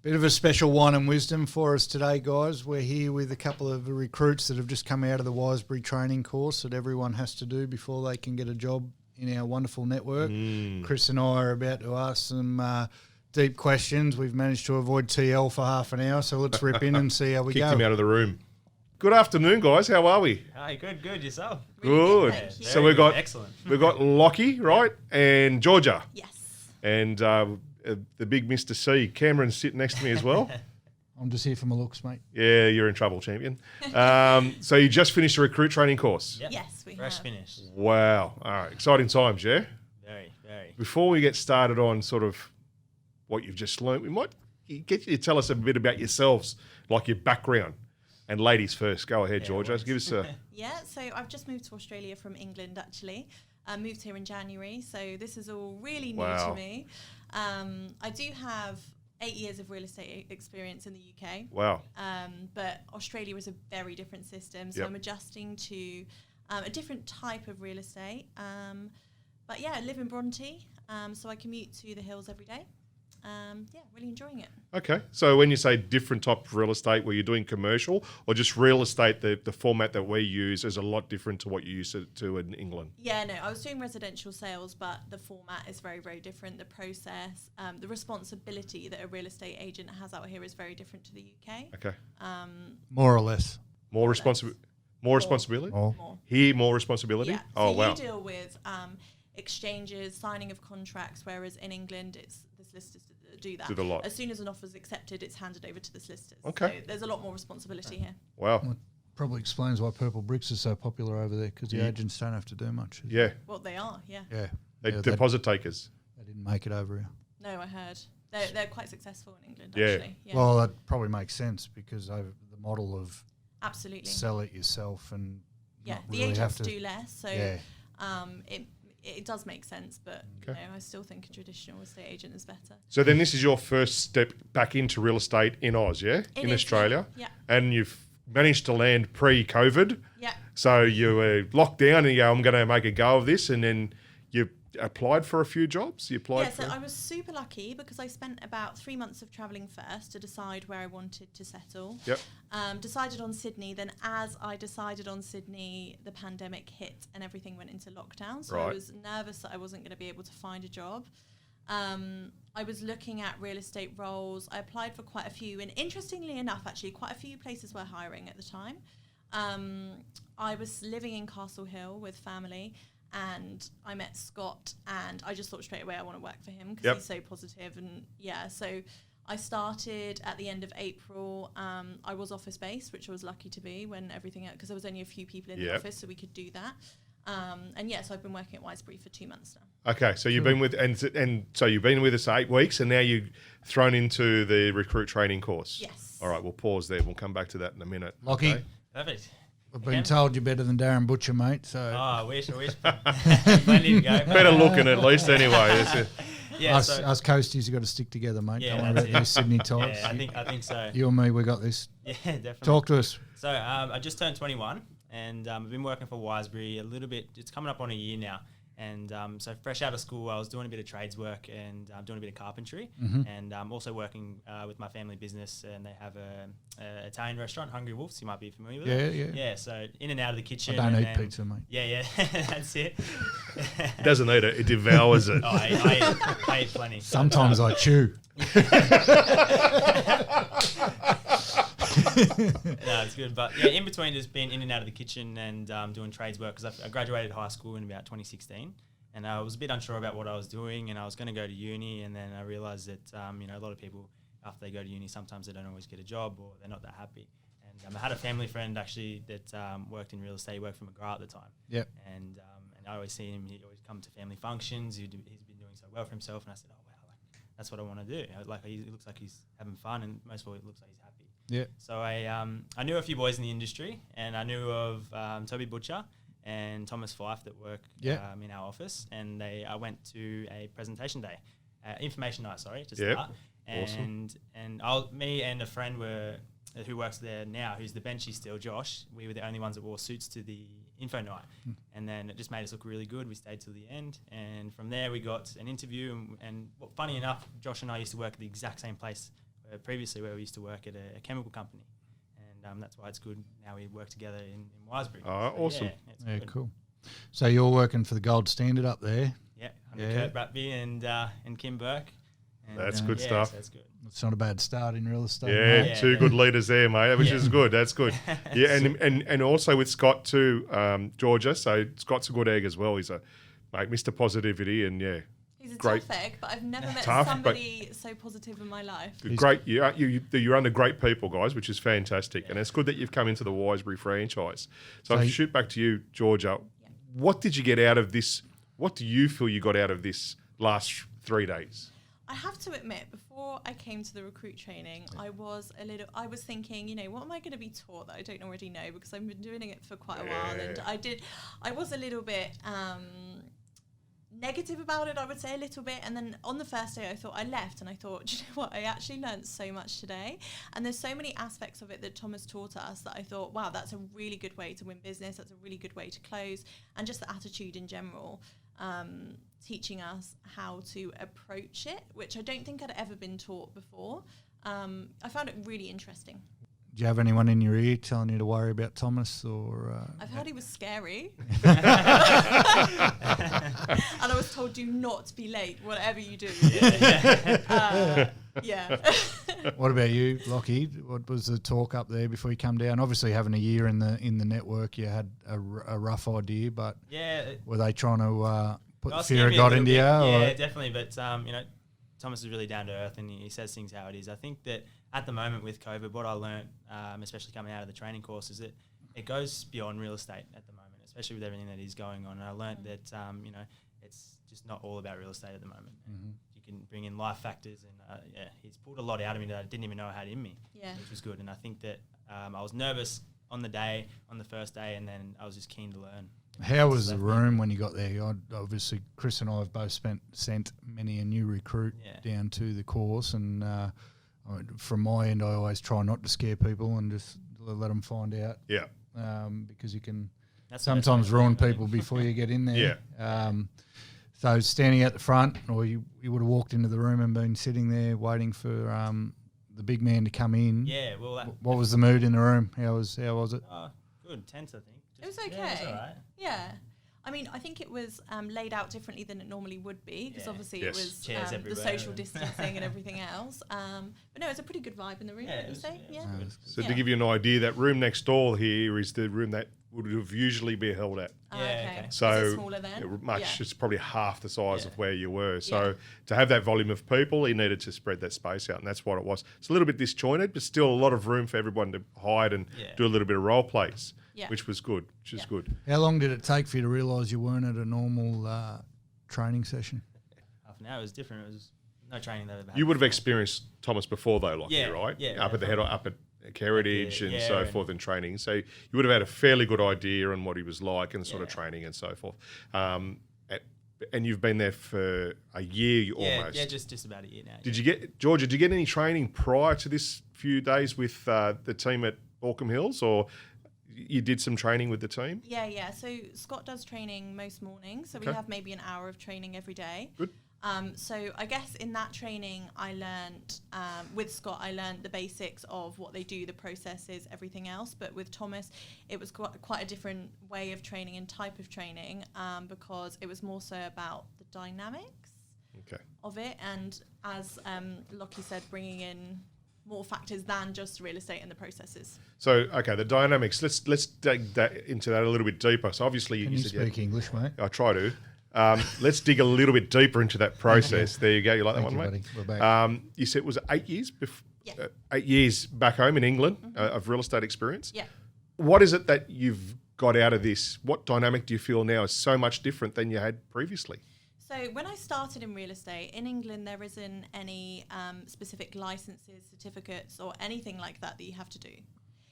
Bit of a special wine and wisdom for us today, guys. We're here with a couple of recruits that have just come out of the Wiseberry training course that everyone has to do before they can get a job in our wonderful network. Chris and I are about to ask some deep questions. We've managed to avoid TL for half an hour, so let's rip in and see how we go. Kicked him out of the room. Good afternoon, guys. How are we? Hi, good. Yourself? Good. Yeah, So we've got excellent. We've got Lockie, right, and Georgia. Yes. And the big Mr. C, Cameron's sitting next to me as well. I'm just here for my looks, mate. Yeah, you're in trouble, champion. So you just finished a recruit training course. Yep. Yes, we Fresh have. finished. Wow. All right. Exciting times, yeah? Very. Before we get started on sort of what you've just learnt, we might get you to tell us a bit about yourselves, like your background. And ladies first. Go ahead, Georgia. Give us a... Yeah, so I've just moved to Australia from England, actually. I moved here in January, so this is all really new to me. I do have 8 years of real estate experience in the UK. Wow. But Australia is a very different system, so I'm adjusting to a different type of real estate. But yeah, I live in Bronte, so I commute to the hills every day. Really enjoying it. Okay. So when you say different type of real estate, were you doing commercial or just real estate, the format that we use is a lot different to what you used to in England? Yeah, no, I was doing residential sales, but the format is very, very different. The process, the responsibility that a real estate agent has out here is very different to the UK. Okay. More or less. More responsibility? More. Here, more responsibility? Yeah. Oh, so wow. you deal with exchanges, signing of contracts, whereas in England, it's the solicitors that do that. Do the lot. As soon as an offer is accepted, it's handed over to the solicitors. Okay. So there's a lot more responsibility here. Wow. Well, probably explains why Purple Bricks is so popular over there, because the agents don't have to do much. Yeah. Well, they are, yeah. Yeah. They deposit takers. They didn't make it over here. No, I heard. They're quite successful in England, Yeah. actually. Yeah. Well, that probably makes sense because over the model of absolutely. sell it yourself and Yeah, not the really have agents to do less, so it does make sense, but you know, I still think a traditional estate agent is better. So then this is your first step back into real estate in Oz, yeah? In Australia. Yeah. And you've managed to land pre-COVID. Yeah. So you were locked down and you go, I'm going to make a go of this. And then you applied for a few jobs? So I was super lucky because I spent about 3 months of travelling first to decide where I wanted to settle. Yep. Decided on Sydney. Then as I decided on Sydney, the pandemic hit and everything went into lockdown. So I was nervous that I wasn't going to be able to find a job. I was looking at real estate roles. I applied for quite a few. And interestingly enough, actually, quite a few places were hiring at the time. I was living in Castle Hill with family. And I met Scott, and I just thought straight away I want to work for him because he's so positive. And so I started at the end of April. I was office based, which I was lucky to be when everything, because there was only a few people in the office, so we could do that. So I've been working at Wiseberry for 2 months now. Okay, so you've been with and so you've been with us 8 weeks, and now you've thrown into the recruit training course. Yes. All right, we'll pause there. We'll come back to that in a minute. Lockie. Okay? Perfect. We've been told you're better than Darren Butcher, mate. So I wish. Plenty to go. Better looking at least anyway. Yeah, us coasties have got to stick together, mate. Yeah, Don't worry about these Sydney types. Yeah, I think so. You and me, we got this. Yeah, definitely. Talk to us. So I just turned 21, and I've been working for Wiseberry a little bit. It's coming up on a year now. And so fresh out of school, I was doing a bit of trades work and doing a bit of carpentry, and also working with my family business. And they have a Italian restaurant, Hungry Wolves. You might be familiar with it. Yeah. So in and out of the kitchen. I don't eat pizza, mate. Yeah, that's it. He doesn't eat it; it devours it. I eat plenty. Sometimes I chew. No, it's good. But yeah, in between, just been in and out of the kitchen and doing trades work because I graduated high school in about 2016, and I was a bit unsure about what I was doing, and I was going to go to uni, and then I realised that a lot of people after they go to uni, sometimes they don't always get a job or they're not that happy. And I had a family friend actually that worked in real estate, worked for McGrath at the time. Yep. And I always see him. He always come to family functions. He's been doing so well for himself, and I said, oh wow, that's what I want to do. He looks like he's having fun, and most of all, it looks like he's happy. Yeah. So I knew a few boys in the industry, and I knew of Toby Butcher and Thomas Fife that work in our office, and I went to a presentation day, information night, to start. Awesome. And me and a friend who works there now, who's the benchie still, Josh. We were the only ones that wore suits to the info night, and then it just made us look really good. We stayed till the end, and from there we got an interview. And funny enough, Josh and I used to work at the exact same place previously where we used to work at a chemical company. And that's why it's good now we work together in Wiseberry. Oh, So, awesome. Yeah, cool. So you're working for the gold standard up there. Yeah, under Kurt Bratby and Kim Burke. And, That's good stuff. So that's good. It's not a bad start in real estate. Yeah, mate. two good leaders there, mate, which is good. That's good. Yeah, and also with Scott too, Georgia. So Scott's a good egg as well. He's a mate, Mr. Positivity, and He's a great. tough egg, but I've never met Tough, somebody so positive in my life. Great, you're under great people, guys, which is fantastic, and it's good that you've come into the Wiseberry franchise. So I'll shoot back to you, Georgia. What did you get out of this? What do you feel you got out of this last 3 days? I have to admit, before I came to the recruit training, I was thinking, what am I going to be taught that I don't already know, because I've been doing it for quite a while, and I was a little bit negative about it, I would say, a little bit. And then on the first day I left and I thought, do you know what, I actually learned so much today, and there's so many aspects of it that Thomas taught us that I thought, wow, that's a really good way to win business, that's a really good way to close, and just the attitude in general, teaching us how to approach it, which I don't think I'd ever been taught before. I found it really interesting. Do you have anyone in your ear telling you to worry about Thomas? Or I've heard he was scary. And I was told, do not be late, whatever you do. What about you, Lockie? What was the talk up there before you come down? Obviously, having a year in the network, you had a rough idea, but were they trying to put fear of God into you? Yeah, definitely. But Thomas is really down to earth, and he says things how it is. I think that at the moment with COVID, what I learned, especially coming out of the training course, is that it goes beyond real estate at the moment, especially with everything that is going on. And I learned that it's just not all about real estate at the moment. Mm-hmm. You can bring in life factors, and he's pulled a lot out of me that I didn't even know I had in me, which was good. And I think that I was nervous on the first day, and then I was just keen to learn. How was the room when you got there? Obviously, Chris and I have both sent many a new recruit down to the course, and from my end, I always try not to scare people and just let them find out. Yeah. Because you can sometimes ruin people before you get in there. Yeah. So standing at the front, or you would have walked into the room and been sitting there waiting for the big man to come in. Yeah. Well, what was the mood in the room? How was it? Good, tense, I think. It was okay. Yeah, it was all right. Yeah. I mean, I think it was laid out differently than it normally would be, because obviously it was the social distancing and everything else. But no, it's a pretty good vibe in the room, I would say. So to give you an idea, that room next door here is the room that would have usually been held at. Okay. So is it smaller then? It's probably half the size of where you were. So to have that volume of people, he needed to spread that space out, and that's what it was. It's a little bit disjointed, but still a lot of room for everyone to hide and do a little bit of role plays. Yeah. Which was good. How long did it take for you to realise you weren't at a normal training session? Half an hour. It was different. It was no training that I've had. You would have experienced Thomas before though, right? Yeah. Up at Heritage and so forth in training. So you would have had a fairly good idea on what he was like and sort of training and so forth. And you've been there for a year almost. Yeah, just about a year now. Did you get any training prior to this few days with the team at Barossa Hills, or you did some training with the team? Yeah. So Scott does training most mornings. So we have maybe an hour of training every day. Good. So I guess in that training, I learned, with Scott, I learned the basics of what they do, the processes, everything else. But with Thomas, it was quite a different way of training and type of training, because it was more so about the dynamics of it. And as Lockie said, bringing in more factors than just real estate and the processes. So, the dynamics. Let's dig into that a little bit deeper. So, obviously, Can you speak English, mate? I try to. Let's dig a little bit deeper into that process. There you go. You like that one, mate? Buddy. We're back. You said it was 8 years? 8 years back home in England of real estate experience. Yeah. What is it that you've got out of this? What dynamic do you feel now is so much different than you had previously? So when I started in real estate, in England, there isn't any specific licenses, certificates, or anything like that you have to do.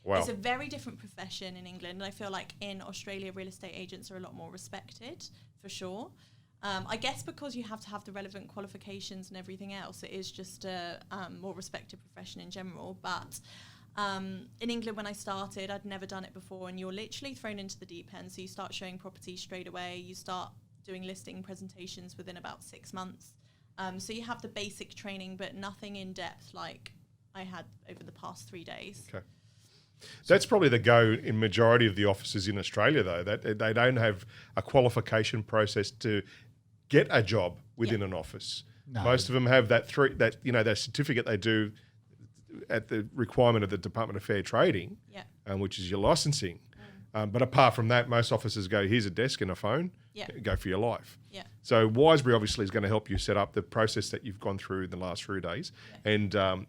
Wow. It's a very different profession in England, and I feel like in Australia, real estate agents are a lot more respected, for sure. I guess because you have to have the relevant qualifications and everything else, it is just a more respected profession in general. But in England, when I started, I'd never done it before, and you're literally thrown into the deep end. So you start showing properties straight away. You start doing listing presentations within about 6 months. So you have the basic training, but nothing in depth like I had over the past 3 days. Okay. That's probably the go in majority of the offices in Australia, though, that they don't have a qualification process to get a job within an office. No. Most of them have that certificate they do at the requirement of the Department of Fair Trading, which is your licensing. But apart from that, most offices go, here's a desk and a phone, go for your life. Yeah. So Wiseberry obviously is going to help you set up the process that you've gone through in the last 3 days. Yeah. And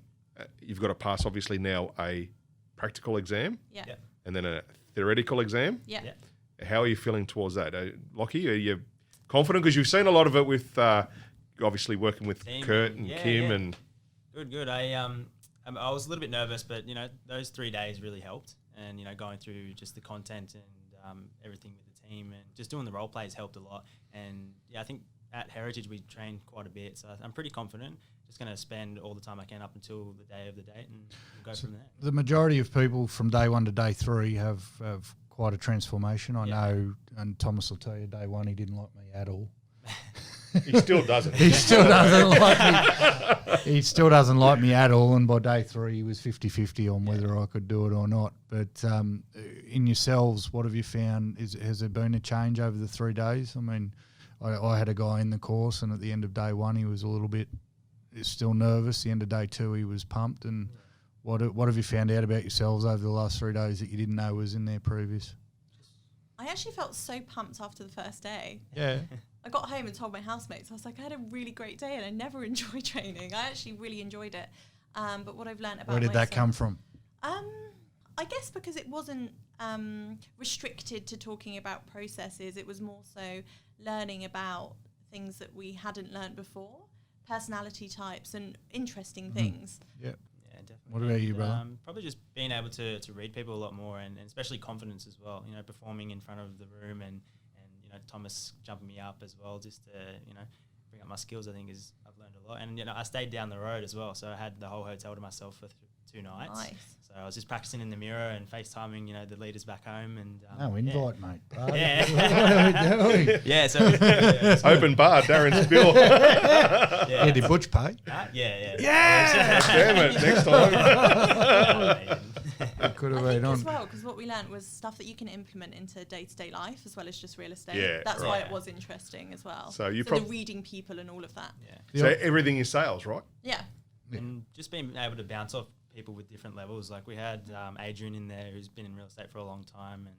you've got to pass, obviously, now a practical exam and then a theoretical exam. Yeah. How are you feeling towards that? Lockie, are you confident? Because you've seen a lot of it with obviously working with Kurt and Kim. And Good. I was a little bit nervous, but, those 3 days really helped. And, going through just the content and everything with the team and just doing the role plays helped a lot. And, I think at Heritage we trained quite a bit. So I'm pretty confident. Just going to spend all the time I can up until the day of the date and we'll go from there. The majority of people from day 1 to day 3 have quite a transformation. I know, and Thomas will tell you, day 1 he didn't like me at all. He still doesn't. He still doesn't like me. He still doesn't like me at all. And by day 3, he was 50-50 on whether I could do it or not. But in yourselves, what have you found? Has there been a change over the 3 days? I mean, I had a guy in the course, and at the end of day 1, he was a little bit still nervous. The end of day 2, he was pumped. And what have you found out about yourselves over the last 3 days that you didn't know was in there previous? I actually felt so pumped after the first day. Yeah. I got home and told my housemates, I was like, I had a really great day and I never enjoy training. I actually really enjoyed it. But what I've learned about Where did that come from? I guess because it wasn't restricted to talking about processes. It was more so learning about things that we hadn't learned before, personality types and interesting things. Yeah. Definitely. What about you, brother? Probably just being able to read people a lot more and especially confidence as well, performing in front of the room and Thomas jumping me up as well, just to, bring up my skills, I think I've learned a lot. And, I stayed down the road as well. So I had the whole hotel to myself for 2 nights. Nice. So I was just practicing in the mirror and FaceTiming, the leaders back home. And no invite, mate. Yeah. What are we doing? Yeah. So open bar, Darren's bill. Yeah, did Butch pay? Yeah. Damn it, next time. Could have I think on. as well, because what we learned was stuff that you can implement into day-to-day life as well as just real estate. Yeah, that's why it was interesting as well. So the reading people and all of that. Yeah. So everything is sales, right? Yeah. And just being able to bounce off people with different levels. Like we had Adrian in there who's been in real estate for a long time, and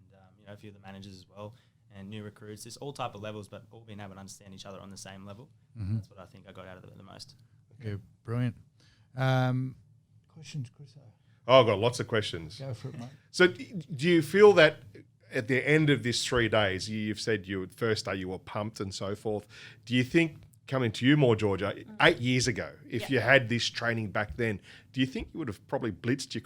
a few of the managers as well, and new recruits. It's all type of levels, but all being able to understand each other on the same level. Mm-hmm. That's what I think I got out of it the most. Yeah, brilliant. Questions, Chris? Oh, I've got lots of questions. Go for it, mate. So do you feel that at the end of this 3 days, you've said first day you were pumped and so forth. Do you think, coming to you more, Georgia, 8 years ago, if you had this training back then, do you think you would have probably blitzed your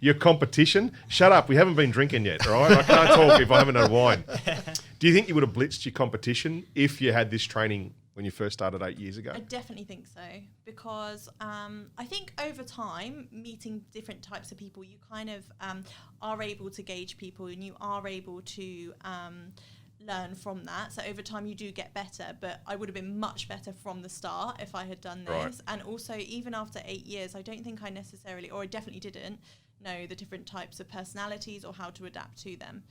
your competition? Shut up, we haven't been drinking yet, all right? I can't talk if I haven't had wine. Do you think you would have blitzed your competition if you had this training when you first started 8 years ago? I definitely think so, because I think over time, meeting different types of people, you kind of are able to gauge people and you are able to learn from that. So over time you do get better, but I would have been much better from the start if I had done this. Right. And also, even after 8 years, I don't think I necessarily, or I definitely didn't, know the different types of personalities or how to adapt to them.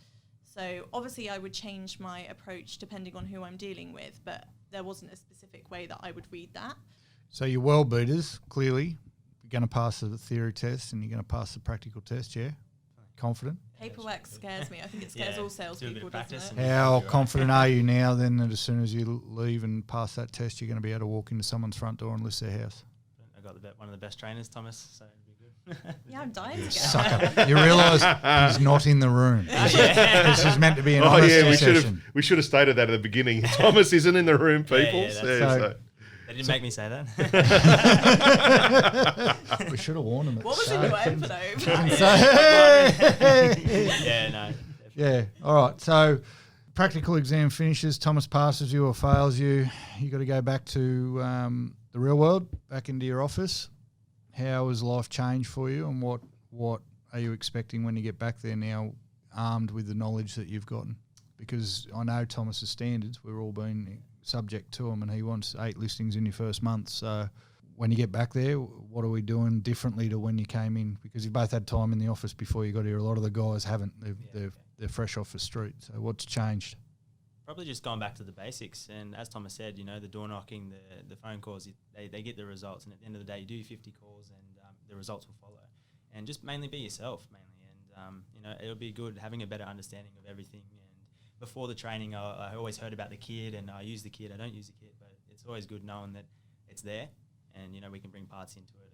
So obviously I would change my approach depending on who I'm dealing with, but there wasn't a specific way that I would read that. So you're world beaters, clearly. You're going to pass the theory test and you're going to pass the practical test, yeah? Confident? Paperwork scares me. I think it scares all salespeople, doesn't it? How confident are you now then that as soon as you leave and pass that test, you're going to be able to walk into someone's front door and list their house? I got one of the best trainers, Thomas, so it'd be good. Yeah, I'm dying to get Sucker. You realise he's not in the room. This is meant to be an honesty session. We should have stated that at the beginning. Thomas isn't in the room, people. They didn't make me say that. We should have warned him. What was in your envelope? Yeah, all right. So practical exam finishes, Thomas passes you or fails you. You got to go back to the real world, back into your office. How has life changed for you, and what are you expecting when you get back there now, armed with the knowledge that you've gotten? Because I know Thomas's standards, we've all been subject to them, and he wants 8 listings in your first month. So when you get back there, what are we doing differently to when you came in? Because you both had time in the office before you got here. A lot of the guys haven't. They're fresh off the street. So what's changed? Probably just going back to the basics. And as Thomas said, the door knocking, the phone calls, they get the results. And at the end of the day, you do 50 calls and the results will follow. And just mainly be yourself, mainly. And, it'll be good having a better understanding of everything. And before the training, I always heard about the kit and I use the kit. I don't use the kit, but it's always good knowing that it's there and, we can bring parts into it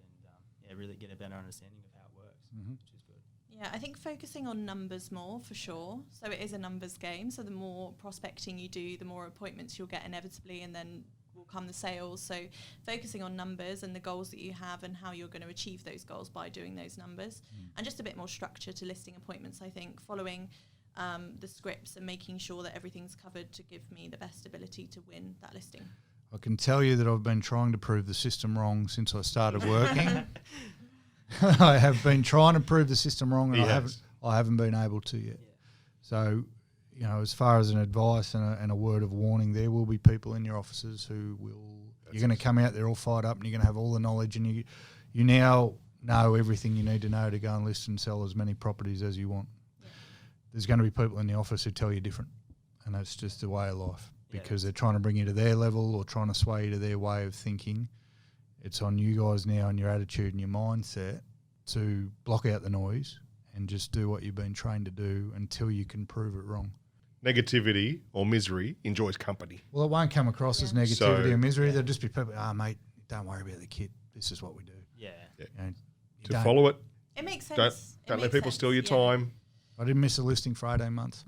and, really get a better understanding of how it works, which is good. Yeah, I think focusing on numbers more for sure. So it is a numbers game. So the more prospecting you do, the more appointments you'll get inevitably, and then will come the sales. So focusing on numbers and the goals that you have and how you're going to achieve those goals by doing those numbers, and just a bit more structure to listing appointments. I think following the scripts and making sure that everything's covered to give me the best ability to win that listing. I can tell you that I've been trying to prove the system wrong since I started working. I have been trying to prove the system wrong, and I haven't been able to yet. Yeah. So, as far as an advice and a word of warning, there will be people in your offices who will. You're going to come out there all fired up, and you're going to have all the knowledge, and you now know everything you need to know to go and list and sell as many properties as you want. Yeah. There's going to be people in the office who tell you different, and that's just the way of life. Because they're trying to bring you to their level or trying to sway you to their way of thinking. It's on you guys now and your attitude and your mindset to block out the noise and just do what you've been trained to do until you can prove it wrong. Negativity or misery enjoys company. Well, it won't come across as negativity or misery. There'll just be people, mate, don't worry about the kit. This is what we do. Yeah. To follow it. It makes sense. Don't let people steal your time. I didn't miss a listing for 18 months.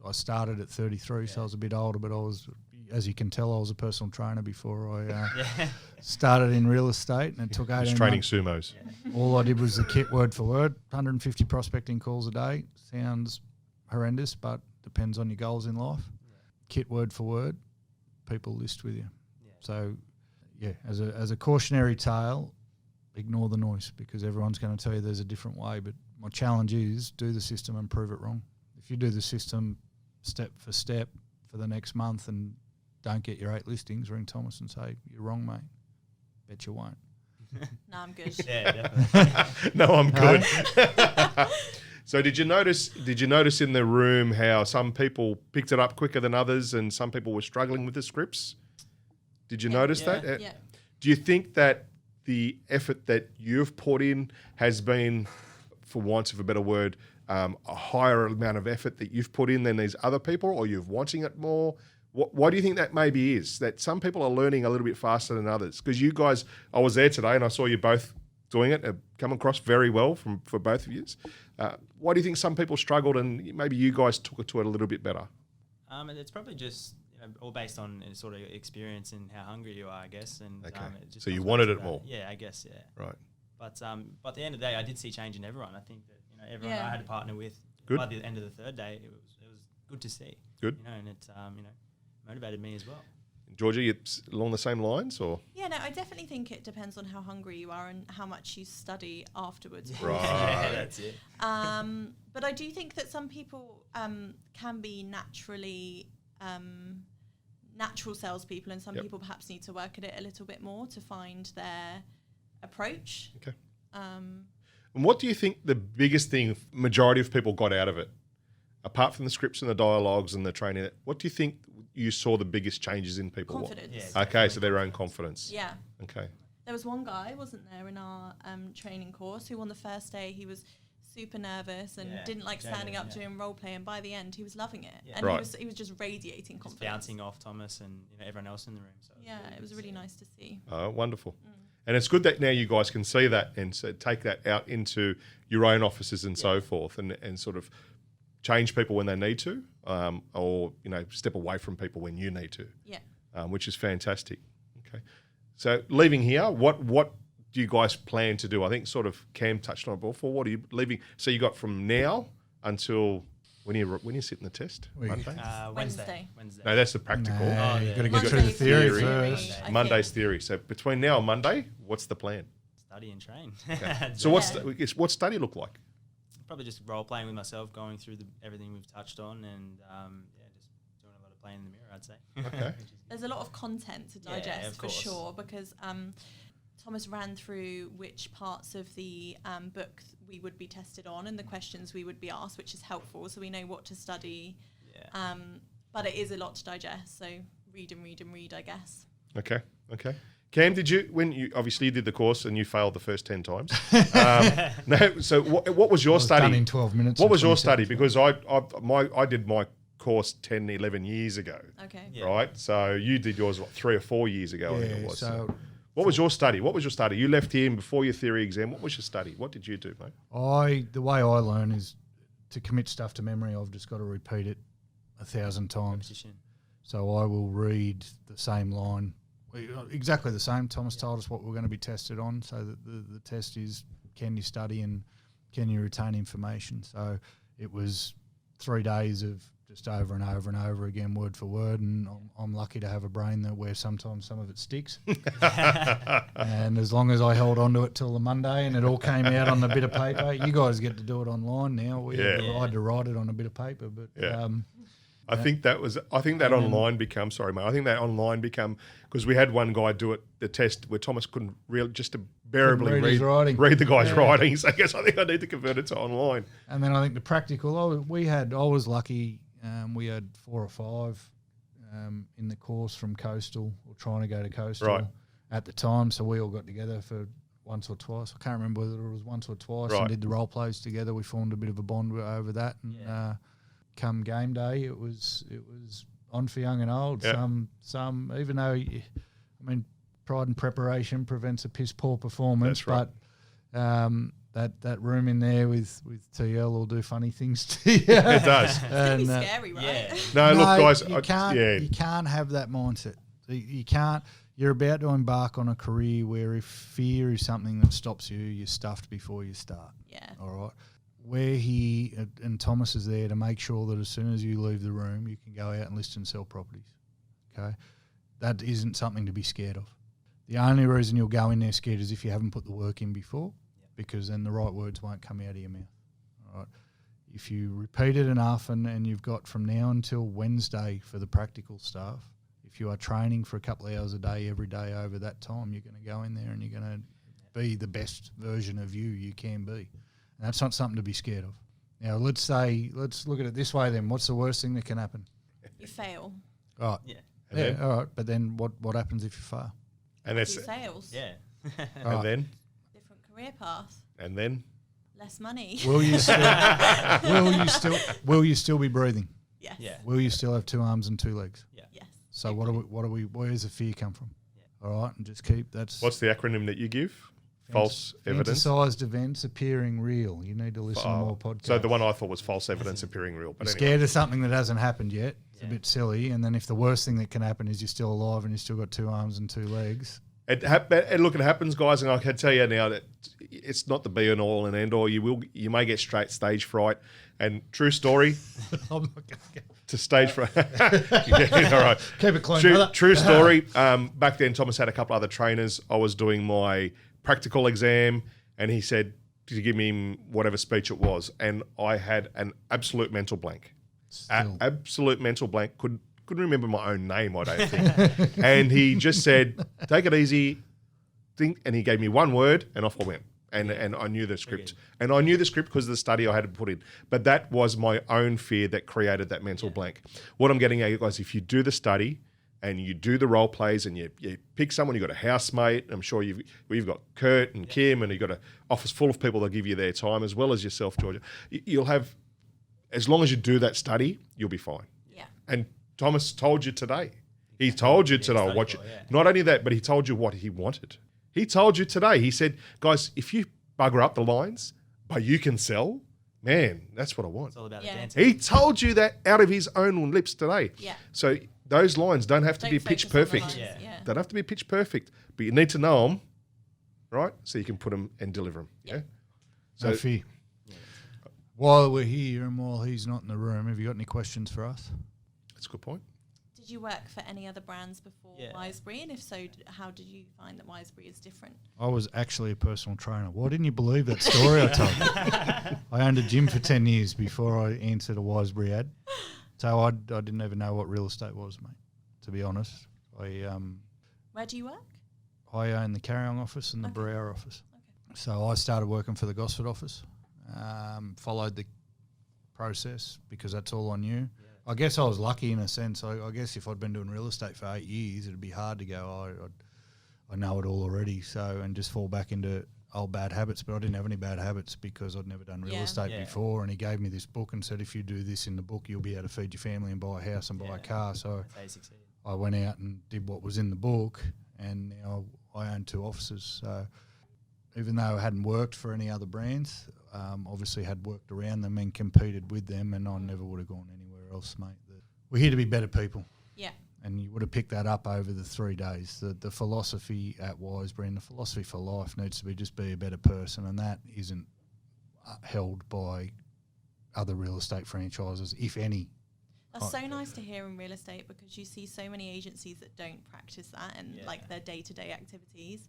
I started at 33, so I was a bit older, but I was, as you can tell, I was a personal trainer before I started in real estate, and it took 18 months. Training sumos. Yeah. All I did was the kit word for word, 150 prospecting calls a day. Sounds horrendous, but depends on your goals in life. Yeah. Kit word for word, people list with you. Yeah. So, as a cautionary tale, ignore the noise, because everyone's going to tell you there's a different way, but my challenge is do the system and prove it wrong. If you do the system step for step for the next month and don't get your 8 listings, ring Thomas and say, you're wrong, mate. Bet you won't. No, I'm good. Yeah, definitely. No, I'm good. So did you notice in the room how some people picked it up quicker than others and some people were struggling with the scripts? Did you notice that? Yeah. Do you think that the effort that you've put in has been, for want of a better word, a higher amount of effort that you've put in than these other people, or you're wanting it more? Why do you think that maybe is? That some people are learning a little bit faster than others? Because you guys, I was there today and I saw you both doing it, come across very well for both of you. Why do you think some people struggled and maybe you guys took it to it a little bit better? It's probably just all based on sort of experience and how hungry you are, I guess. And okay. It just so you wanted it that. more? Yeah, I guess, yeah. Right. But at the end of the day, I did see change in everyone. I think that everyone I had to partner with, good. By the end of the third day, it was good to see. Good. And it motivated me as well. Georgia, it's along the same lines, or? Yeah, no, I definitely think it depends on how hungry you are and how much you study afterwards. Right. Yeah, that's it. But I do think that some people can be naturally natural salespeople, and some people perhaps need to work at it a little bit more to find their approach. Okay. And what do you think the biggest thing majority of people got out of it? Apart from the scripts and the dialogues and the training, what do you think you saw the biggest changes in people? Confidence. Yeah, okay, so their own confidence. Yeah. Okay. There was one guy, wasn't there, in our training course who on the first day he was super nervous and didn't like standing up doing role play, and by the end he was loving it. Yeah. And he was just radiating confidence. Just bouncing off Thomas and everyone else in the room. So it was really nice to see. Oh, wonderful. And it's good that now you guys can see that and so take that out into your own offices and so forth, and sort of change people when they need to, or step away from people when you need to. Yeah. Which is fantastic. Okay. So leaving here, what do you guys plan to do? I think sort of Cam touched on it before. What are you leaving? So you got from now until when you sit in the test? Wednesday. No, that's the practical. No, you've got to get through the theory first. Monday's theory. So between now and Monday, what's the plan? Study and train. Okay. So what's study look like? Probably just role playing with myself, going through everything we've touched on, and just doing a lot of playing in the mirror, I'd say. Okay. There's a lot of content to digest of for course. sure, because Thomas ran through which parts of the book we would be tested on and the questions we would be asked, which is helpful, so we know what to study. Yeah. But it is a lot to digest, so read and read and read, I guess. Okay. Cam, when you obviously did the course and you failed the first 10 times? No. So what was your study? Done in 12 minutes. What was your study? Because I did my course 10, 11 years ago. Okay. Yeah. Right. So you did yours 3 or 4 years ago. I think it was. So what was your study? You left here before your theory exam. What was your study? What did you do, mate? the way I learn is to commit stuff to memory. I've just got to repeat it 1,000 times. Repetition. So I will read the same line, exactly the same. Thomas told us what we're going to be tested on. So that the test is, can you study and can you retain information? So it was 3 days of just over and over and over again, word for word. And I'm lucky to have a brain where sometimes some of it sticks. And as long as I held on to it till the Monday and it all came out on a bit of paper, you guys get to do it online now. I had to write it on a bit of paper, but. Yeah. I think that online become, because we had one guy do the test where Thomas couldn't really just invariably read the guy's writing. So I think I need to convert it to online. And then I think the practical, I was lucky. We had 4 or 5 in the course from Coastal, or trying to go to Coastal at the time. So we all got together for once or twice. I can't remember whether it was once or twice, and did the role plays together. We formed a bit of a bond over that. And, come game day, it was on for young and old. Yep. Some even though, pride and preparation prevents a piss poor performance. That's right. But that room in there with TL will do funny things to you. It does. It's going to be scary, right? Yeah. No, look, guys, you can't have that mindset. You can't. You're about to embark on a career where if fear is something that stops you, you're stuffed before you start. Yeah. All right. Where he and Thomas is there to make sure that as soon as you leave the room, you can go out and list and sell properties. Okay, that isn't something to be scared of. The only reason you'll go in there scared is if you haven't put the work in before, because then the right words won't come out of your mouth. All right. If you repeat it enough, and you've got from now until Wednesday for the practical stuff, if you are training for a couple of hours a day every day over that time, you're going to go in there and you're going to be the best version of you can be. And that's not something to be scared of. Now, let's look at it this way then. What's the worst thing that can happen? You fail. Right. Yeah. All right. But then what happens if you fail? And that's Sales. Yeah. And then Different career path. and then Less money. Will you still be breathing? Yes. Yeah. Will you still have 2 arms and 2 legs? Yeah. Yes. So where does the fear come from? All right, and just keep that's what's the acronym that you give? False evidence. Fantasized events appearing real. You need to listen to more podcasts. So the one I thought was false evidence appearing real. But You're anyway. scared of something that hasn't happened yet. It's a bit silly. And then if the worst thing that can happen is you're still alive and you've still got 2 arms and 2 legs. And look, it happens, guys, and I can tell you now that it's not the be and all and end all. You may get straight stage fright. And true story. I'm not going to get to stage fright. Yeah, all right. Keep it clean. True story. Back then, Thomas had a couple other trainers. I was doing my practical exam, and he said to give me whatever speech it was, and I had an absolute mental blank. Absolute mental blank. Couldn't remember my own name, I don't think. And he just said, "Take it easy, think." And he gave me one word, and off I went. And I knew the script. And I knew the script because of the study I had to put in. But that was my own fear that created that mental blank. What I'm getting at, guys, if you do the study and you do the role plays and you pick someone, you've got a housemate, I'm sure you've got Kurt and Kim, and you've got an office full of people that give you their time, as well as yourself, Georgia. You'll have, as long as you do that study, you'll be fine. Yeah. And Thomas told you today. He told you today. Not only that, but he told you what he wanted. He told you today. He said, guys, if you bugger up the lines, but you can sell, man, that's what I want. It's all about Yeah. the dancing. He told you that out of his own lips today. Yeah. So those lines don't have to Don't be focus pitch on the perfect. lines, Yeah. Yeah. Don't have to be pitch perfect, but you need to know them, right? So you can put them and deliver them. Yeah. no fear. While we're here and while he's not in the room, have you got any questions for us? That's a good point. Did you work for any other brands before Yeah. Wiseberry? And if so, how did you find that Wiseberry is different? I was actually a personal trainer. Why didn't you believe that story I told you? I owned a gym for 10 years before I answered a Wiseberry ad. So I didn't even know what real estate was, mate, to be honest. Where do you work? I own the Carryong office and the Barrow office. Okay. So I started working for the Gosford office, followed the process because that's all I knew. Yeah. I guess I was lucky in a sense. I guess if I'd been doing real estate for 8 years, it'd be hard to go, I know it all already, and just fall back into old bad habits. But I didn't have any bad habits because I'd never done real estate before, and he gave me this book and said, if you do this in the book, you'll be able to feed your family and buy a house and buy a car. So I went out and did what was in the book, and now I own 2 offices. So even though I hadn't worked for any other brands, obviously had worked around them and competed with them, and I never would have gone anywhere else, mate. We're here to be better people. Yeah. And you would have picked that up over the 3 days. The philosophy at Wiseberry and the philosophy for life needs to be just be a better person, and that isn't held by other real estate franchises, if any. That's so nice to hear in real estate, because you see so many agencies that don't practice that in like their day-to-day activities.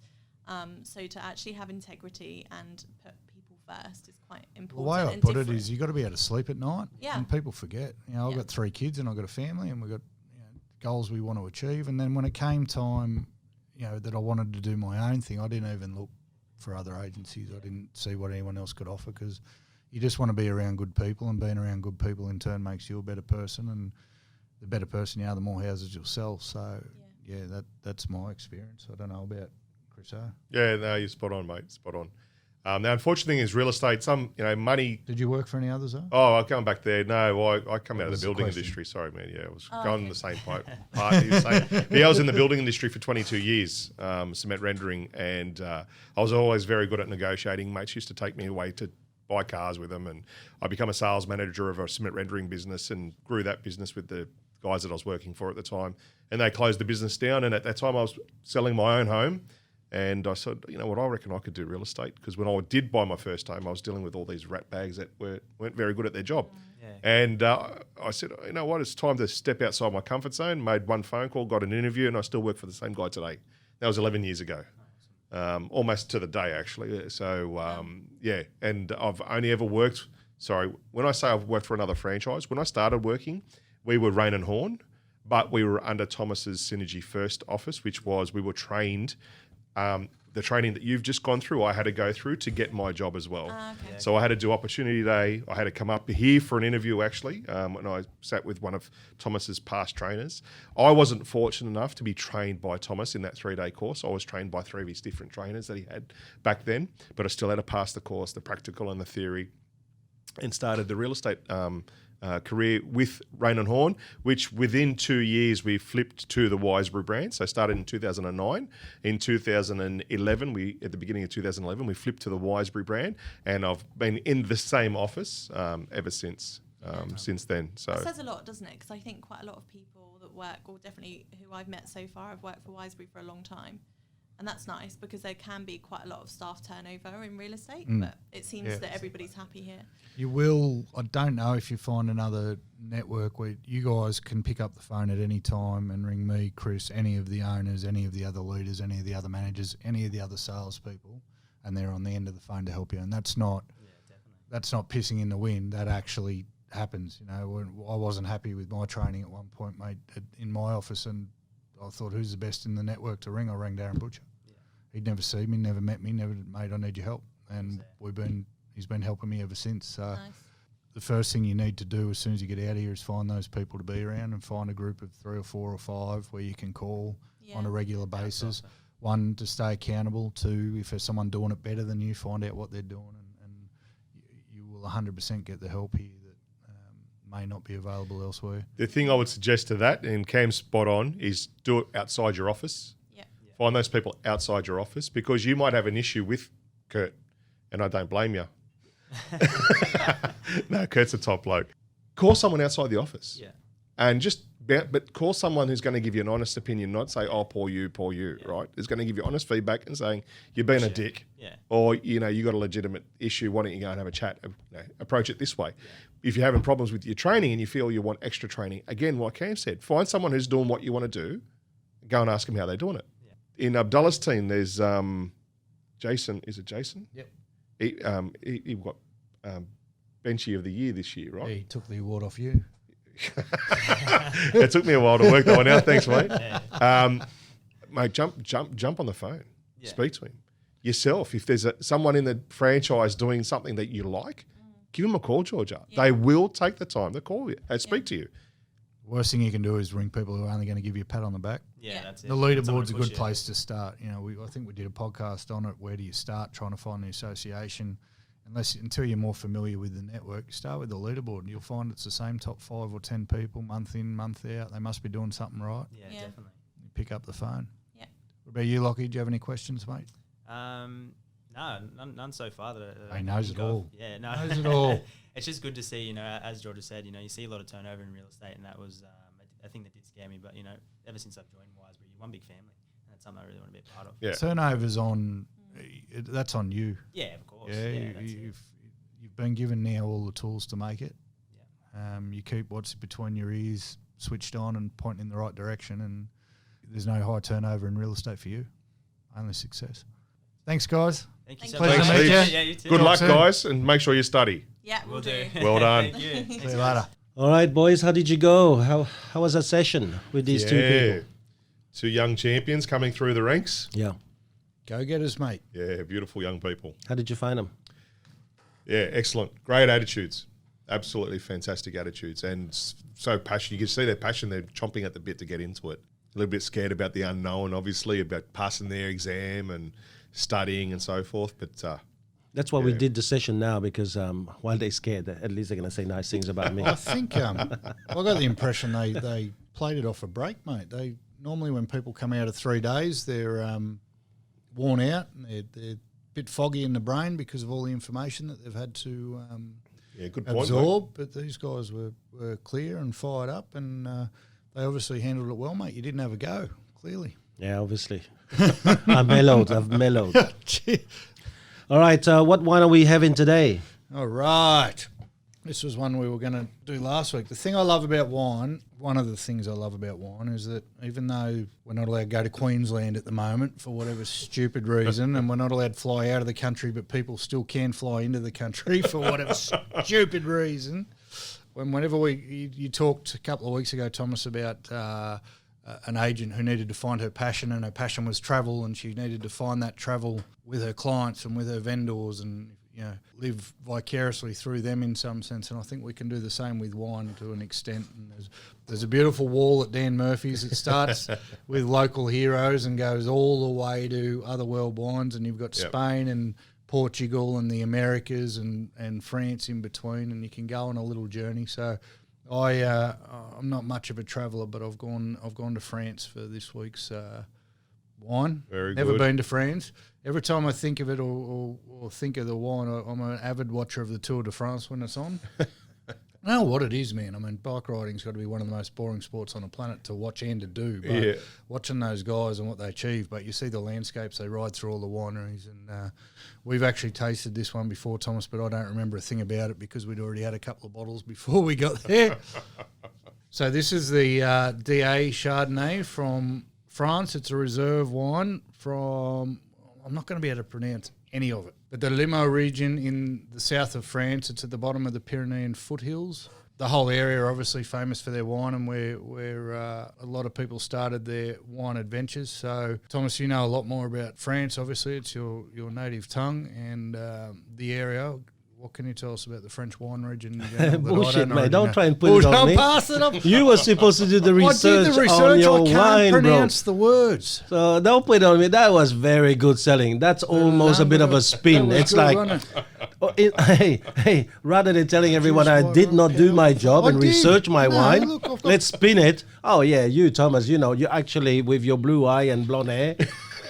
So to actually have integrity and put people first is quite important. The way I put it is you got to be able to sleep at night. Yeah. And people forget. I've got 3 kids and I've got a family, and we've got goals we want to achieve. And then when it came time, that I wanted to do my own thing, I didn't even look for other agencies. I didn't see what anyone else could offer, because you just want to be around good people, and being around good people in turn makes you a better person, and the better person you are, the more houses you'll sell. So that's my experience. I don't know about Chris O. Yeah, no, you're spot on, mate. Spot on. The unfortunate thing is real estate, money. Did you work for any others, though? Oh, I'm going back there. No, I come out of the building industry. Sorry, man. Yeah, I was going the same part. I was in the building industry for 22 years, cement rendering, and I was always very good at negotiating. Mates used to take me away to buy cars with them, and I became a sales manager of a cement rendering business and grew that business with the guys that I was working for at the time. And they closed the business down, and at that time I was selling my own home. And I said, you know what, I reckon I could do real estate, because when I did buy my first home, I was dealing with all these rat bags that weren't very good at their job. Yeah. And I said, you know what, it's time to step outside my comfort zone. Made one phone call, got an interview, and I still work for the same guy today. That was 11 years ago, almost to the day, actually. So, and I've only ever worked, when I say I've worked for another franchise, when I started working, we were Rain and Horn, but we were under Thomas's Synergy First office, which was, we were trained. The training that you've just gone through, I had to go through to get my job as well. Okay. So I had to do Opportunity Day. I had to come up here for an interview, actually, when I sat with one of Thomas's past trainers. I wasn't fortunate enough to be trained by Thomas in that 3-day course. I was trained by 3 of his different trainers that he had back then, but I still had to pass the course, the practical and the theory, and started the real estate career with Rain and Horn, which within 2 years we flipped to the Wiseberry brand. So started in 2009. In 2011, at the beginning of 2011, we flipped to the Wiseberry brand, and I've been in the same office ever since then. So it says a lot, doesn't it? Because I think quite a lot of people that work, or definitely who I've met so far, have worked for Wiseberry for a long time. And that's nice, because there can be quite a lot of staff turnover in real estate, but it seems that everybody's happy here. You will. I don't know if you find another network where you guys can pick up the phone at any time and ring me, Chris, any of the owners, any of the other leaders, any of the other managers, any of the other salespeople, and they're on the end of the phone to help you. And that's not pissing in the wind. That actually happens. When I wasn't happy with my training at one point, mate, in my office, and I thought, who's the best in the network to ring? I rang Darren Butcher. He'd never seen me, never met me, never, mate, I need your help. And he's been helping me ever since. So nice. The first thing you need to do as soon as you get out of here is find those people to be around, and find a group of 3 or 4 or 5 where you can call on a regular basis. Awesome. 1, to stay accountable. 2, if there's someone doing it better than you, find out what they're doing, and you will 100% get the help here that may not be available elsewhere. The thing I would suggest to that, and Cam's spot on, is do it outside your office. Find those people outside your office, because you might have an issue with Kurt, and I don't blame you. No, Kurt's a top bloke. Call someone outside the office, and but call someone who's going to give you an honest opinion, not say, "Oh, poor you," right? Is going to give you honest feedback and saying you're being a dick, or you got a legitimate issue. Why don't you go and have a chat? Approach it this way. If you're having problems with your training and you feel you want extra training, again, like Cam said, find someone who's doing what you want to do. Go and ask them how they're doing it. In Abdullah's team, there's Jason. Is it Jason? Yep. He got Benchy of the Year this year, right? Yeah, he took the award off you. It took me a while to work that one out. Thanks, mate. Yeah. Mate, jump on the phone. Yeah. Speak to him. Yourself, if there's someone in the franchise doing something that you like, give them a call, Georgia. Yeah. They will take the time to call you and speak to you. Worst thing you can do is ring people who are only going to give you a pat on the back. Yeah, that's it. The Someone leaderboard's to a push good you. place to start. You know, I think we did a podcast on it. Where do you start trying to find the association? Until you're more familiar with the network, you start with the leaderboard and you'll find it's the same top 5 or 10 people month in, month out. They must be doing something right. Yeah, Yeah. definitely. You pick up the phone. Yeah. What about you, Lockie? Do you have any questions, mate? No, none so far that I He can knows think it of. all. Yeah, no. Knows it all. It's just good to see, you know, as Georgia said, you know, you see a lot of turnover in real estate, and that was a thing that did scare me. But, you know, ever since I've joined Wiseberry, you're one big family, and that's something I really want to be a part of. Yeah. Turnover's on. That's on you. Yeah, of course. Yeah, Yeah, that's it. you've been given now all the tools to make it. You keep what's between your ears switched on and pointing in the right direction, and there's no high turnover in real estate for you. Only success. Thanks, guys. Thank you Thank so you. much. Pleasure to meet you. Yeah, you too. Good luck, soon. guys, and make sure you study. Yeah, we'll do. Well done. Thank you. See you later. All right, boys, how did you go? How was that session with these two people? 2 young champions coming through the ranks. Yeah. Go get us, mate. Yeah, beautiful young people. How did you find them? Yeah, excellent. Great attitudes. Absolutely fantastic attitudes. And so passionate. You can see their passion. They're chomping at the bit to get into it. A little bit scared about the unknown, obviously, about passing their exam and studying and so forth. But That's why we Yeah. did the session now, because while they're scared, at least they're going to say nice things about me. I think I got the impression they played it off a break, mate. They normally when people come out of 3 days, they're worn out. And they're a bit foggy in the brain because of all the information that they've had to yeah, good point. mate. absorb. But these guys were clear and fired up, and they obviously handled it well, mate. You didn't have a go, clearly. Yeah, obviously. I've mellowed. All right, what wine are we having today? All right. This was one we were going to do last week. The thing I love about wine, one of the things I love about wine is that even though we're not allowed to go to Queensland at the moment for whatever stupid reason, and we're not allowed to fly out of the country, but people still can fly into the country for whatever stupid reason. Whenever you talked a couple of weeks ago, Thomas, about an agent who needed to find her passion, and her passion was travel, and she needed to find that travel with her clients and with her vendors, and live vicariously through them in some sense. And I think we can do the same with wine to an extent. And there's a beautiful wall at Dan Murphy's. It starts with local heroes and goes all the way to other world wines, and you've got Spain and Portugal and the Americas and France in between, and you can go on a little journey. So I'm not much of a traveller, but I've gone to France for this week's wine. Very Never good. been to France. Every time I think of it or think of the wine, I'm an avid watcher of the Tour de France when it's on. I know what it is, man. I mean, bike riding's got to be one of the most boring sports on the planet to watch and to do. But watching those guys and what they achieve, but you see the landscapes they ride through, all the wineries, and we've actually tasted this one before, Thomas, but I don't remember a thing about it because we'd already had a couple of bottles before we got there. So this is the DA Chardonnay from France. It's a reserve wine from, I'm not going to be able to pronounce any of it, but the Limoux region in the south of France. It's at the bottom of the Pyrenean foothills. The whole area are obviously famous for their wine, and where a lot of people started their wine adventures. So, Thomas, you know a lot more about France. Obviously, it's your native tongue and the area. What can you tell us about the French wine region? In general that I Bullshit, don't mate. already Don't know? try and put it on Don't me. pass it up. You were supposed to do the research, I did the research. on your I can't wine, bro. pronounce the words. So don't put it on me. That was very good selling. That's almost a bit of a spin. That was It's good, like, wasn't it? hey, rather than telling everyone I Juice did wine, not do my job I and did. research my No, wine, look, I've got- let's spin it. Oh, yeah, you, Thomas, you actually, with your blue eye and blonde hair.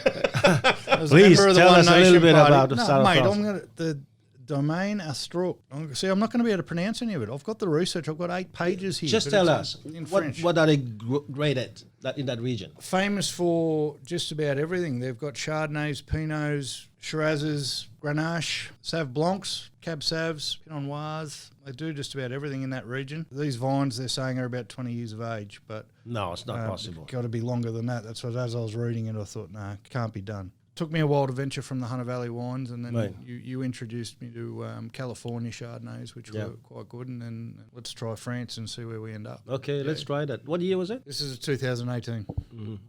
As a Please member of the tell One us a little Nation bit Party. about the no, South of mate, France. I'm going to the Domaine Astruc. See, I'm not going to be able to pronounce any of it. I've got the research. I've got 8 pages here. Just but tell it's us, in what French. are they great at in that region? Famous for just about everything. They've got Chardonnays, Pinots, Shirazes, Grenache, Sauv Blancs, Cab Sauves, Pinot Noirs. They do just about everything in that region. These vines, they're saying, are about 20 years of age, but No, it's not possible. got to be longer than that. That's what, as I was reading it, I thought, nah, can't be done. took me a while to venture from the Hunter Valley wines, and then Right. you introduced me to California Chardonnays, which were quite good, and then let's try France and see where we end up. Okay, let's try that. What year was it? This is 2018,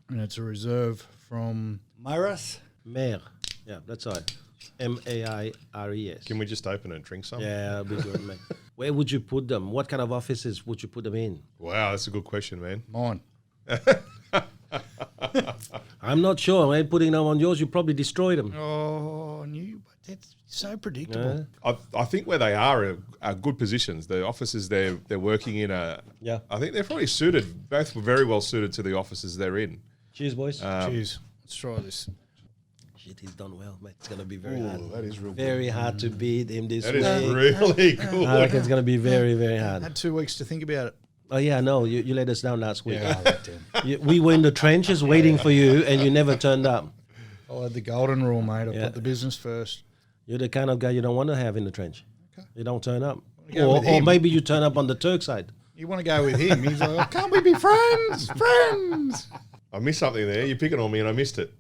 and it's a reserve from Malras. Mer. Yeah, that's right. Maires. Can we just open it and drink some? Yeah, that'd be good, mate. Where would you put them? What kind of offices would you put them in? Wow, that's a good question, man. Mine. I'm not sure, man. Putting them on yours, you probably destroy them. Oh, that's so predictable. I think where they are good positions. The offices they're working in are. Yeah. I think they're probably suited. Both were very well suited to the offices they're in. Cheers, boys. Cheers. Let's try this. Shit, he's done well, mate. It's going to be very hard. That is real. Very hard to beat him this That way. is really good. I reckon it's going to be very, very I hard. had 2 weeks to think about it. Oh, yeah, no, you let us down last week. We were in the trenches waiting for you, and you never turned up. I had the golden rule, mate. I Yeah. put the business first. You're the kind of guy you don't want to have in the trench. Okay. You don't turn up. go with Or him. maybe you turn up on the Turk side. You want to go with him? He's like, oh, can't we be friends? Friends. I missed something there. You're picking on me and I missed it.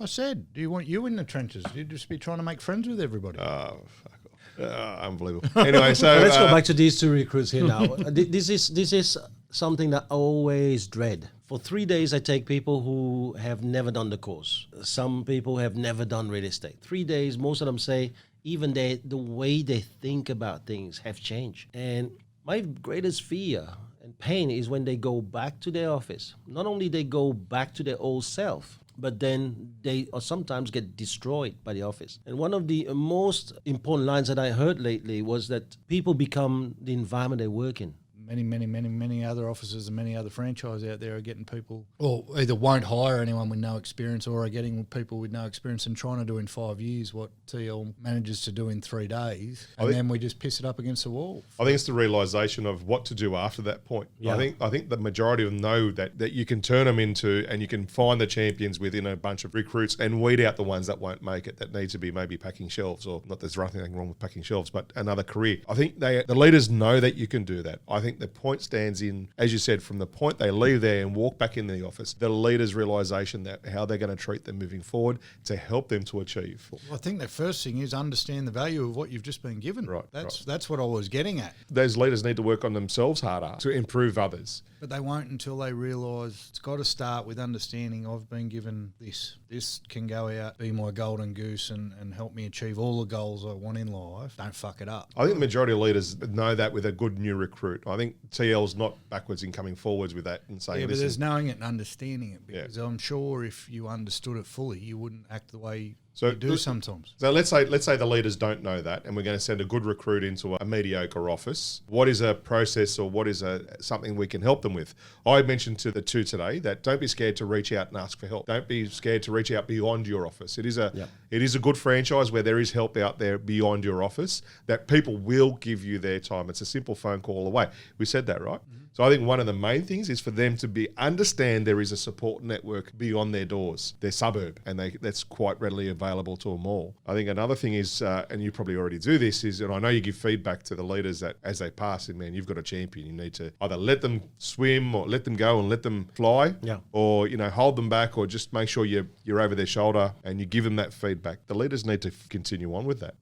I said, do you want you in the trenches? You'd just be trying to make friends with everybody. Oh, fuck off. Unbelievable. Anyway, so Let's go back to these two recruits here now. This is something that I always dread. For 3 days, I take people who have never done the course. Some people have never done real estate. 3 days, most of them say even the way they think about things have changed. And my greatest fear and pain is when they go back to their office. Not only they go back to their old self, but then they or sometimes get destroyed by the office. And one of the most important lines that I heard lately was that people become the environment they work in. Many other offices and many other franchises out there are getting people, or either won't hire anyone with no experience, or are getting people with no experience and trying to do in 5 years what TL manages to do in 3 days, and then we just piss it up against the wall. I think it's the realisation of what to do after that point. Yeah. I think the majority of them know that you can turn them into, and you can find the champions within a bunch of recruits and weed out the ones that won't make it, that need to be maybe packing shelves, or not there's nothing wrong with packing shelves, but another career. I think the leaders know that you can do that. I think the point stands in, as you said, from the point they leave there and walk back in the office, the leaders' realisation that how they're going to treat them moving forward to help them to achieve. Well, I think the first thing is understand the value of what you've just been given. Right, That's what I was getting at. Those leaders need to work on themselves harder to improve others. But they won't until they realise it's got to start with understanding I've been given this. This can go out, be my golden goose and help me achieve all the goals I want in life. Don't fuck it up. I think the majority of leaders know that with a good new recruit. I think TL's not backwards in coming forwards with that and saying, Yeah, but listen, there's knowing it and understanding it, because I'm sure if you understood it fully, you wouldn't act the way you do sometimes. So let's say the leaders don't know that, and we're going to send a good recruit into a mediocre office. What is a process, or what is something we can help them with? I mentioned to the two today that don't be scared to reach out and ask for help. Don't be scared to reach out beyond your office. It is a good franchise where there is help out there beyond your office, that people will give you their time. It's a simple phone call away. We said that, right? Mm-hmm. So I think one of the main things is for them to understand there is a support network beyond their doors, their suburb, and that's quite readily available to them all. I think another thing is, and you probably already do this, is, and I know you give feedback to the leaders that as they pass, and man, you've got a champion. You need to either let them swim or let them go and let them fly, or hold them back, or just make sure you're over their shoulder and you give them that feedback. The leaders need to continue on with that.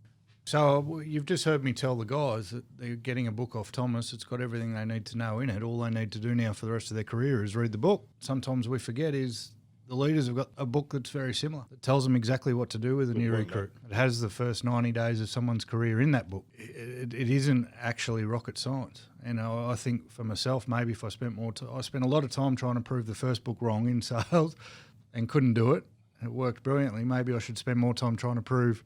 So you've just heard me tell the guys that they're getting a book off Thomas. It's got everything they need to know in it. All they need to do now for the rest of their career is read the book. Sometimes we forget is the leaders have got a book that's very similar. It tells them exactly what to do with a new recruit. It has the first 90 days of someone's career in that book. It isn't actually rocket science. And I think for myself, maybe if I spent more time, I spent a lot of time trying to prove the first book wrong in sales and couldn't do it. It worked brilliantly. Maybe I should spend more time trying to prove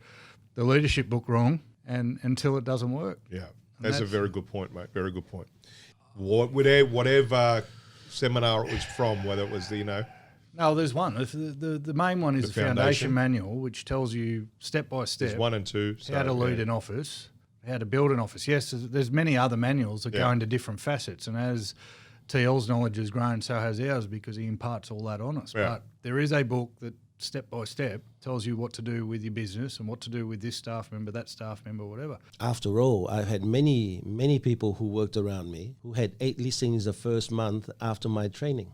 the leadership book wrong, and until it doesn't work. Yeah, that's a very good point, mate. Very good point. Whatever seminar it was from, whether it was No, there's one. The main one is the foundation manual, which tells you step by step. There's 1 and 2. How to lead an office, how to build an office. Yes, there's many other manuals that go into different facets, and as TL's knowledge has grown, so has ours, because he imparts all that on us. Yeah. But there is a book that step by step tells you what to do with your business and what to do with this staff member, that staff member, whatever. After all, I've had many people who worked around me who had 8 listings the first month after my training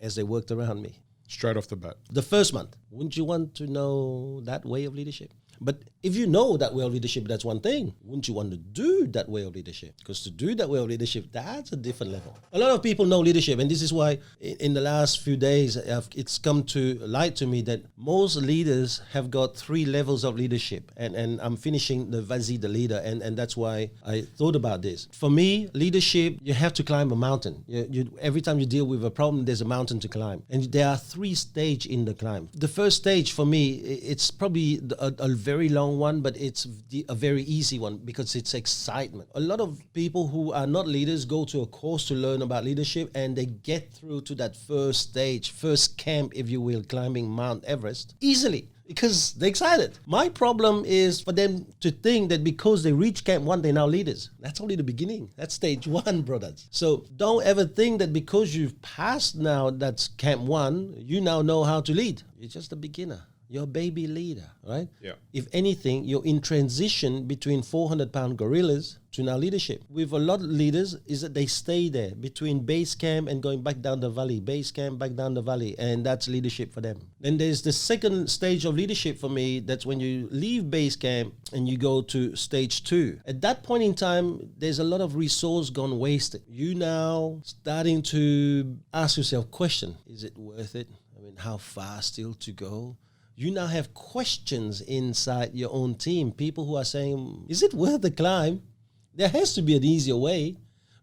as they worked around me. Straight off the bat. The first month, wouldn't you want to know that way of leadership? But if you know that way of leadership, that's one thing. Wouldn't you want to do that way of leadership? Because to do that way of leadership, that's a different level. A lot of people know leadership, and this is why in the last few days, it's come to light to me that most leaders have got 3 levels of leadership. And I'm finishing the Vas-y the leader, and that's why I thought about this. For me, leadership, you have to climb a mountain. Every time you deal with a problem, there's a mountain to climb. And there are 3 stages in the climb. The first stage for me, it's probably a very long one, but it's a very easy one because it's excitement. A lot of people who are not leaders go to a course to learn about leadership, and they get through to that first stage, first camp, if you will, climbing Mount Everest easily because they're excited. My problem is for them to think that because they reach camp 1, they're now leaders. That's only the beginning. That's stage 1, brothers. So don't ever think that because you've passed now that's camp 1, you now know how to lead. You're just a beginner. You're a baby leader, right? Yeah. If anything, you're in transition between 400-pound gorillas to now leadership. With a lot of leaders, is that they stay there between base camp and going back down the valley, base camp, back down the valley, and that's leadership for them. Then there's the second stage of leadership for me. That's when you leave base camp and you go to stage 2. At that point in time, there's a lot of resource gone wasted. You now starting to ask yourself question, is it worth it? I mean, how far still to go? You now have questions inside your own team. People who are saying, is it worth the climb? There has to be an easier way.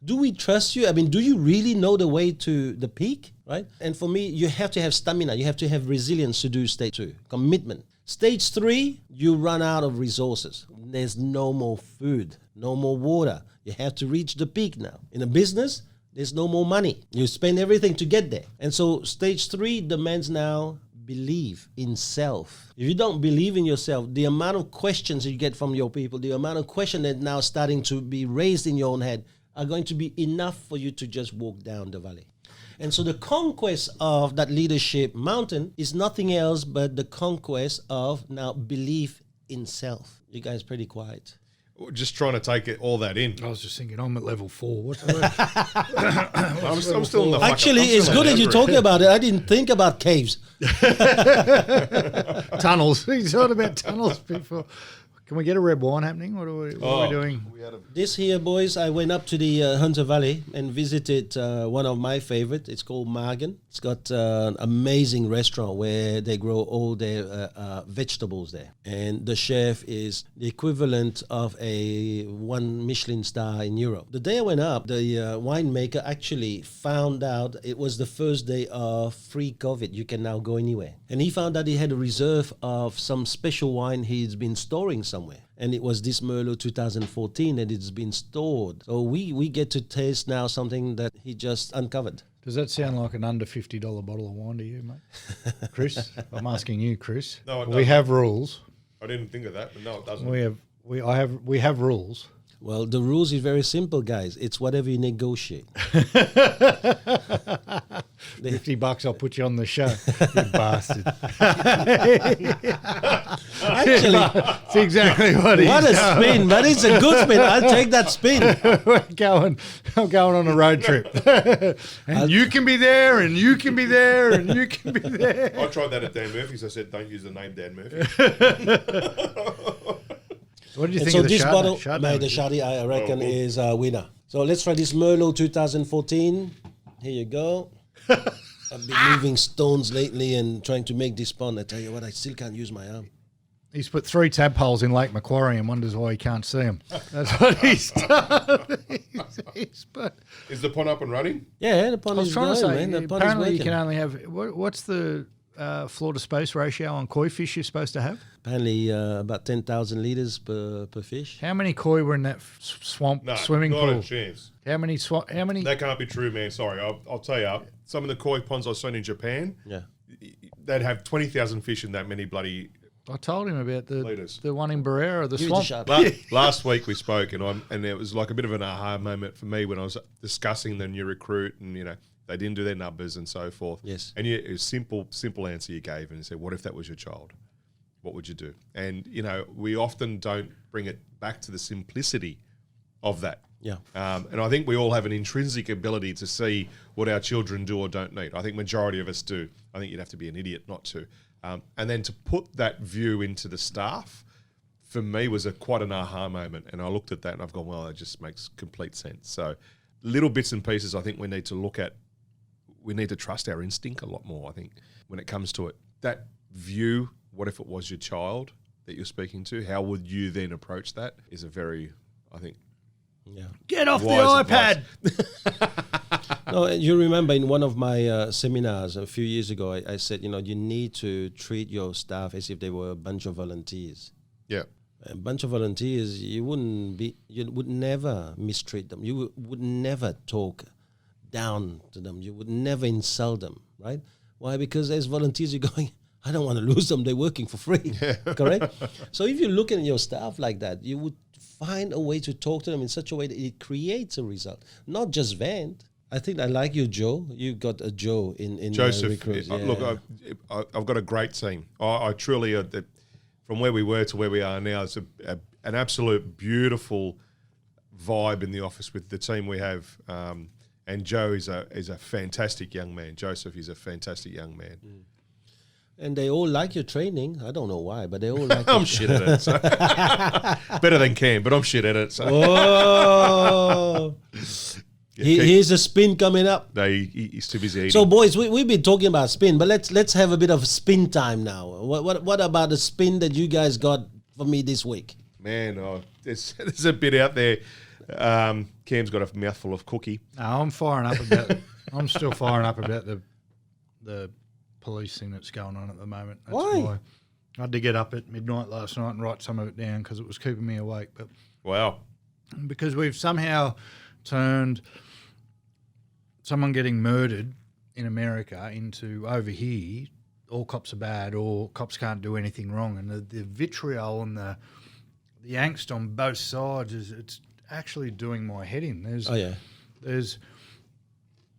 Do we trust you? I mean, do you really know the way to the peak, right? And for me, you have to have stamina. You have to have resilience to do stage 2, commitment. Stage 3, you run out of resources. There's no more food, no more water. You have to reach the peak now. In a business, there's no more money. You spend everything to get there. And so stage 3 demands now believe in self. If you don't believe in yourself, the amount of questions you get from your people, the amount of questions that now starting to be raised in your own head are going to be enough for you to just walk down the valley. And so the conquest of that leadership mountain is nothing else but the conquest of now belief in self. You guys pretty quiet. Just trying to take all that in. I was just thinking, I'm at level 4. What's the word? I'm still in the Actually, it's good that you're talking about it. I didn't think about caves. Tunnels. We thought about tunnels before. Can we get a red wine happening? What are we doing? This here, boys, I went up to the Hunter Valley and visited one of my favorite. It's called Margan. It's got an amazing restaurant where they grow all their vegetables there. And the chef is the equivalent of a 1 Michelin star in Europe. The day I went up, the winemaker actually found out it was the first day of free COVID. You can now go anywhere. And he found that he had a reserve of some special wine he's been storing somewhere. And it was this Merlot 2014 that it's been stored. So we get to taste now something that he just uncovered. Does that sound like an under $50 bottle of wine to you, mate? Chris? I'm asking you, Chris. No, it we doesn't. have rules. I didn't think of that, but no, it doesn't. We have rules. Well, the rules is very simple, guys. It's whatever you negotiate. $50, I'll put you on the show. You bastard. Actually, That's exactly what he's what a spin, but it's a good spin. I'll take that spin. I'm going on a road trip. And you can be there, and you can be there, and you can be there. I tried that at Dan Murphy's. I said, don't use the name Dan Murphy. What did you And think so of the this Chardonnay? bottle, Chardonnay? mate, the Chardonnay, I reckon, is a winner. So let's try this Merlot 2014. Here you go. I've been moving stones lately and trying to make this pond. I tell you what, I still can't use my arm. He's put 3 tadpoles in Lake Macquarie and wonders why he can't see them. That's what he's done. He's put. Is the pond up and running? Yeah, the pond I was is trying going, to say, man. The pond is apparently you working. can only have, what's the floor to space ratio on koi fish you're supposed to have? Apparently about 10,000 litres per fish. How many koi were in that swamp No, swimming not pool? a chance. How many? That can't be true, man. Sorry, I'll tell you. Some of the koi ponds I've seen in Japan, Yeah. they'd have 20,000 fish in that many bloody. I told him about Litres. the one in Barrera, the Give it a swamp. shot. Last week we spoke, and it was like a bit of an aha moment for me when I was discussing the new recruit, and they didn't do their numbers and so forth. Yes. And it was simple answer you gave, and you said, "What if that was your child? What would you do?" And we often don't bring it back to the simplicity of that. Yeah. And I think we all have an intrinsic ability to see what our children do or don't need. I think majority of us do. I think you'd have to be an idiot not to. And then to put that view into the staff, for me, was quite an aha moment. And I looked at that and I've gone, well, that just makes complete sense. So little bits and pieces I think we need to look at. We need to trust our instinct a lot more, I think, when it comes to it. That view, what if it was your child that you're speaking to? How would you then approach that is a very, I think, Get off the wise iPad. No, you remember in one of my seminars a few years ago, I said, you need to treat your staff as if they were a bunch of volunteers. Yeah. A bunch of volunteers, you would never mistreat them. You would never talk down to them. You would never insult them, right? Why? Because as volunteers, you're going, I don't want to lose them. They're working for free, correct? So if you look at your staff like that, you would find a way to talk to them in such a way that it creates a result, not just vent. I think I like you, Joe. You got a Joe in Joseph. Recruit. Yeah. Look, I've got a great team. I truly, from where we were to where we are now, it's an absolute beautiful vibe in the office with the team we have. And Joe is a fantastic young man. Joseph is a fantastic young man. Mm. And they all like your training. I don't know why, but they all like I'm shit at it. So. Better than Cam, but I'm shit at it. So. Oh. Here's a spin coming up. No, he's too busy eating. So, boys, we've been talking about spin, but let's have a bit of spin time now. What about the spin that you guys got for me this week? Man, there's a bit out there. Cam's got a mouthful of cookie. No, I'm firing up about. I'm still firing up about the police thing that's going on at the moment. That's why? I had to get up at midnight last night and write some of it down because it was keeping me awake. But Wow. because we've somehow turned someone getting murdered in America into over here, all cops are bad or cops can't do anything wrong. And the vitriol and the angst on both sides it's actually doing my head in. There's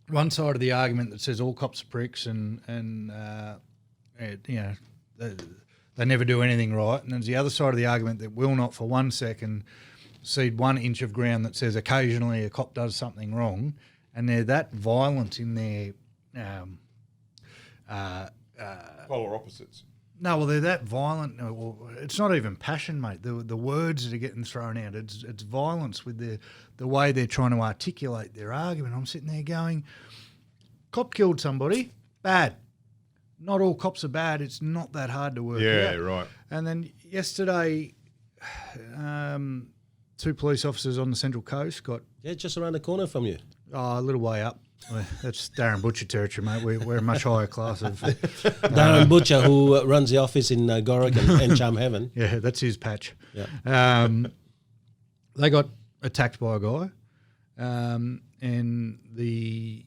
one side of the argument that says all cops are pricks and they never do anything right. And there's the other side of the argument that will not for 1 second cede 1 inch of ground that says occasionally a cop does something wrong. And they're that violent in their Polar opposites. No, well, they're that violent. Well, it's not even passion, mate. The words that are getting thrown out, it's violence with the way they're trying to articulate their argument. I'm sitting there going, cop killed somebody, bad. Not all cops are bad. It's not that hard to work out. Yeah, right. And then yesterday, 2 police officers on the Central Coast got... Yeah, just around the corner from you. Oh, a little way up. That's Darren Butcher territory, mate. We're a much higher class of... Darren Butcher, who runs the office in Gorick and Charm Heaven. Yeah, that's his patch. Yeah. They got attacked by a guy, and the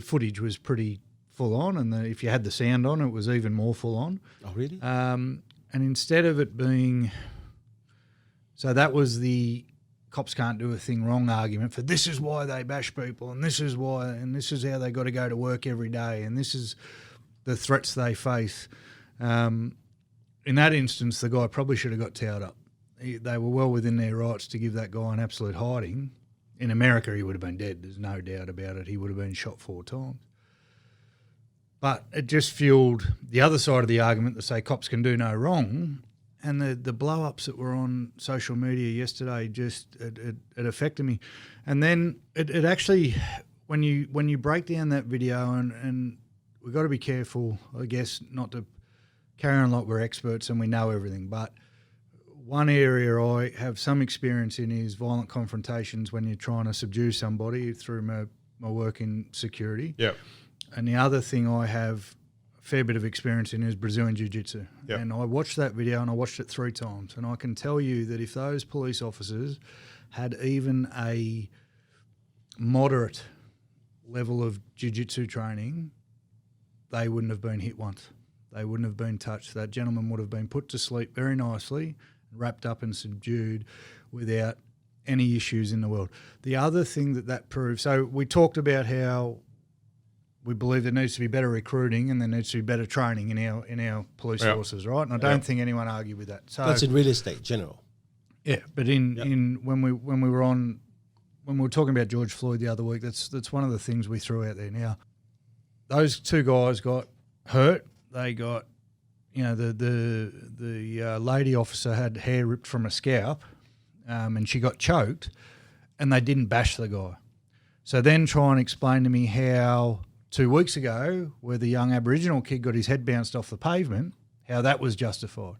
footage was pretty full on, and if you had the sound on, it was even more full on. Oh, really? And instead of it being... So that was the cops can't do a thing wrong argument for this is why they bash people and this is why and this is how they got to go to work every day and this is the threats they face. In that instance, the guy probably should have got towed up. They were well within their rights to give that guy an absolute hiding. In America, he would have been dead. There's no doubt about it. He would have been shot 4 times. But it just fueled the other side of the argument to say cops can do no wrong. And the blow-ups that were on social media yesterday just it affected me. And then it actually, when you break down that video, and we've got to be careful, I guess, not to carry on like we're experts and we know everything. But one area I have some experience in is violent confrontations when you're trying to subdue somebody through my work in security. Yeah. And the other thing I have fair bit of experience in is Brazilian Jiu-Jitsu. Yep. And I watched that video and I watched it 3 times. And I can tell you that if those police officers had even a moderate level of Jiu-Jitsu training, they wouldn't have been hit once. They wouldn't have been touched. That gentleman would have been put to sleep very nicely, wrapped up and subdued without any issues in the world. The other thing that proves, so we talked about how we believe there needs to be better recruiting and there needs to be better training in our police forces, right? And I don't think anyone argued with that. So that's in real estate, general. Yeah, but in when we were on when we were talking about George Floyd the other week, that's one of the things we threw out there. Now, those two guys got hurt. They got, the lady officer had hair ripped from her scalp, and she got choked, and they didn't bash the guy. So then try and explain to me how 2 weeks ago, where the young Aboriginal kid got his head bounced off the pavement, how that was justified.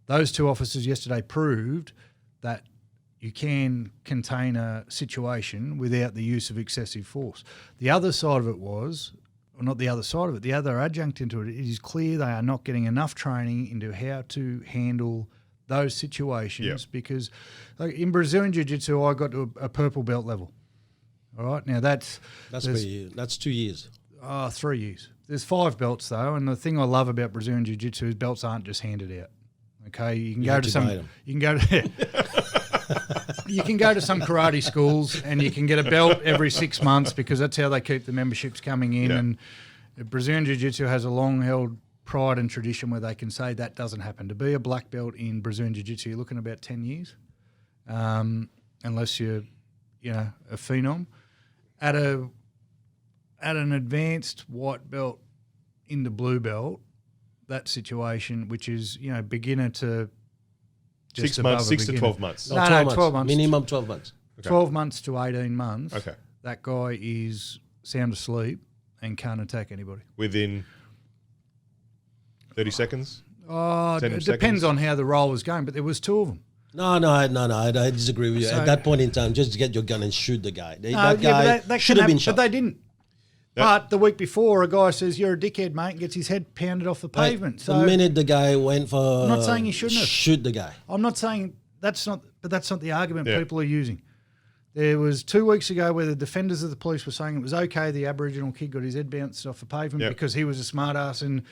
Those two officers yesterday proved that you can contain a situation without the use of excessive force. The other side of it was, or not the other side of it, the other adjunct into it, it is clear they are not getting enough training into how to handle those situations because like in Brazilian Jiu-Jitsu, I got to a purple belt level. All right, now that's 2 years. 3 years. There's 5 belts though, and the thing I love about Brazilian Jiu-Jitsu is belts aren't just handed out. Okay, you can go to some karate schools and you can get a belt every 6 months because that's how they keep the memberships coming in. And Brazilian Jiu-Jitsu has a long-held pride and tradition where they can say that doesn't happen. To be a black belt in Brazilian Jiu-Jitsu, you're looking at about 10 years, unless you're, a phenom. At an advanced white belt into blue belt, that situation, which is, beginner to just 6 months, 6 to beginner. 12 months. No, 12 months. Minimum 12 months. Okay. 12 months to 18 months. Okay. That guy is sound asleep and can't attack anybody. Within 30 seconds? Oh, 10 it depends seconds? on how the roll was going, but there was 2 of them. No, I disagree with you. So- At that point in time, just get your gun and shoot the guy. That But guy that should have been shot. But they didn't. But the week before, a guy says, "You're a dickhead, mate," and gets his head pounded off the pavement. So the minute the guy went for... I'm not saying he shouldn't have. Shoot the guy. I'm not saying that's not the argument Yeah. people are using. There was 2 weeks ago where the defenders of the police were saying it was okay the Aboriginal kid got his head bounced off the pavement because he was a smart ass. And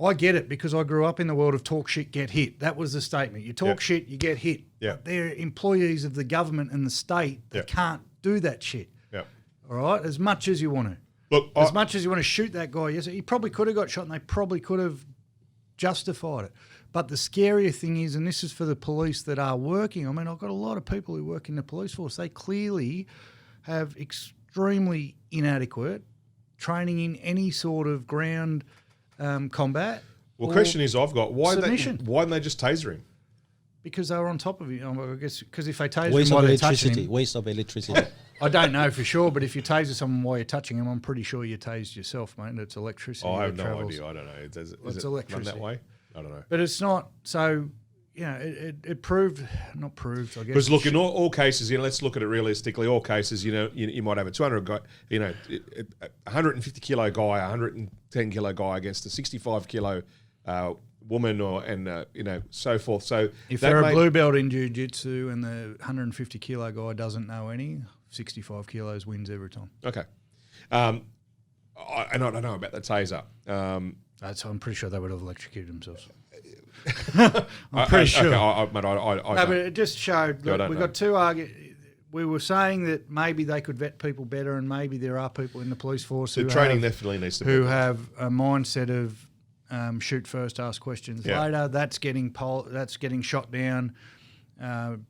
I get it because I grew up in the world of talk shit, get hit. That was the statement. You talk shit, you get hit. Yeah. But they're employees of the government and the state that can't do that shit. Yeah. All right? As much as you want to. Look, As much as you want to shoot that guy, yes, he probably could have got shot and they probably could have justified it. But the scarier thing is, and this is for the police that are working, I mean, I've got a lot of people who work in the police force. They clearly have extremely inadequate training in any sort of ground combat. well, question is I've got, why submission. didn't they just taser him? Because they were on top of him. I guess because if they taser Waste him of while they're touching electricity. him, Waste of electricity. I don't know for sure, but if you taser someone while you're touching him, I'm pretty sure you tased yourself, mate. It's electricity. I have that no travels. idea. I don't know. Is it It's run electricity. that way? I don't know. But it's not. So, it proved, not proved, I guess. Because look, in all cases, let's look at it realistically. All cases, you might have a 200 guy, a 150 kilo guy, 110 kilo guy against a 65 kilo woman, so forth. So if that they're a may- blue belt in jiu-jitsu and the 150 kilo guy doesn't know any, 65 kilos wins every time. okay, and I don't know about the taser. I'm pretty sure they would have electrocuted themselves. I'm pretty sure. Okay, mate, I No, don't. but it just showed. Yeah, I Look, don't we know. got 2 arguments. We were saying that maybe they could vet people better, and maybe there are people in the police force The who training have, definitely needs to be. who have a mindset of shoot first, ask questions Yeah. later. That's getting shot down.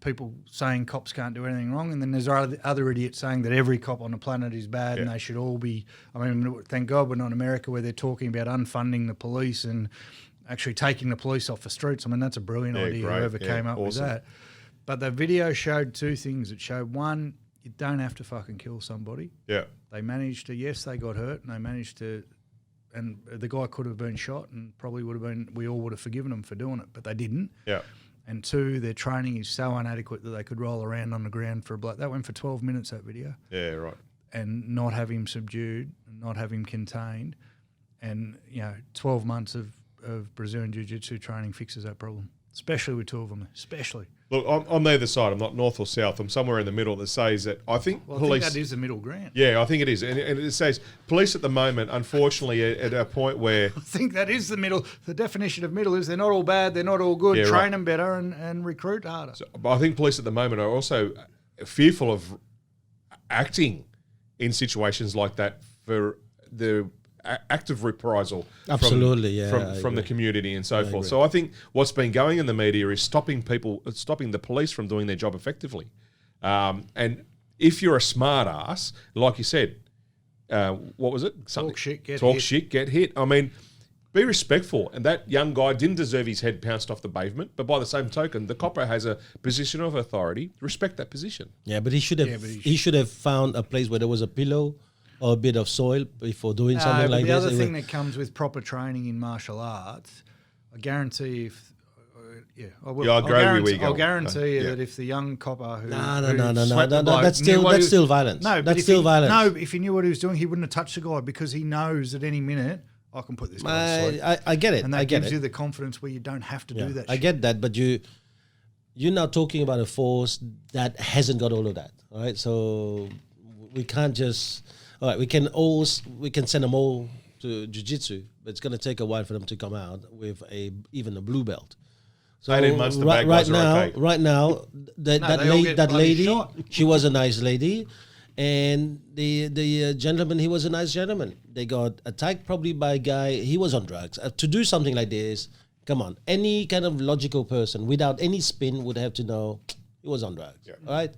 People saying cops can't do anything wrong, and then there's other idiots saying that every cop on the planet is bad and they should all be. I mean, thank God we're not in America where they're talking about unfunding the police and actually taking the police off the streets. I mean, that's a brilliant idea. great. Whoever Yeah, came up with awesome. that. But the video showed 2 things. It showed, one, you don't have to fucking kill somebody. Yeah. They managed to, yes, they got hurt, and they managed to, and the guy could have been shot, and probably would have been, we all would have forgiven them for doing it, but they didn't. Yeah. And 2, their training is so inadequate that they could roll around on the ground for a bloke. That went for 12 minutes, that video, Yeah. Right. and not have him subdued, not have him contained, and 12 months of Brazilian Jiu-Jitsu training fixes that problem, especially with 2 of them, especially. Look, I'm neither side. I'm not north or south. I'm somewhere in the middle that says that I think Well, police. I think that is the middle ground. Yeah, I think it is. And it says police at the moment, unfortunately, at a point where. I think that is the middle. The definition of middle is they're not all bad, they're not all good. Yeah, Train right. them better and recruit harder. But I think police at the moment are also fearful of acting in situations like that for the active reprisal Absolutely, from the community and so forth. So I think what's been going in the media is stopping the police from doing their job effectively. And if you're a smart ass, like you said, what was it? Talk shit, Get hit. I mean, be respectful. And that young guy didn't deserve his head pounced off the pavement. But by the same token, the copper has a position of authority. Respect that position. Yeah, but he should have. He should have found a place where there was a pillow or a bit of soil before doing something like this. The other thing that comes with proper training in martial arts, I guarantee I'll guarantee you that if the young copper who that's still violence. No, that's still violence. No, if he knew what he was doing, he wouldn't have touched the guy because he knows at any minute I can put this guy to sleep. I get it. And that gives you the confidence where you don't have to do that. I get that, but you're now talking about a force that hasn't got all of that. All right, so we can't just. All right, we can send them all to jiu-jitsu, but it's going to take a while for them to come out with even a blue belt. So 18 months to bad guys are okay. Right now, that lady, she was a nice lady, and the gentleman, he was a nice gentleman. They got attacked probably by a guy, he was on drugs. To do something like this, come on, any kind of logical person without any spin would have to know he was on drugs, right?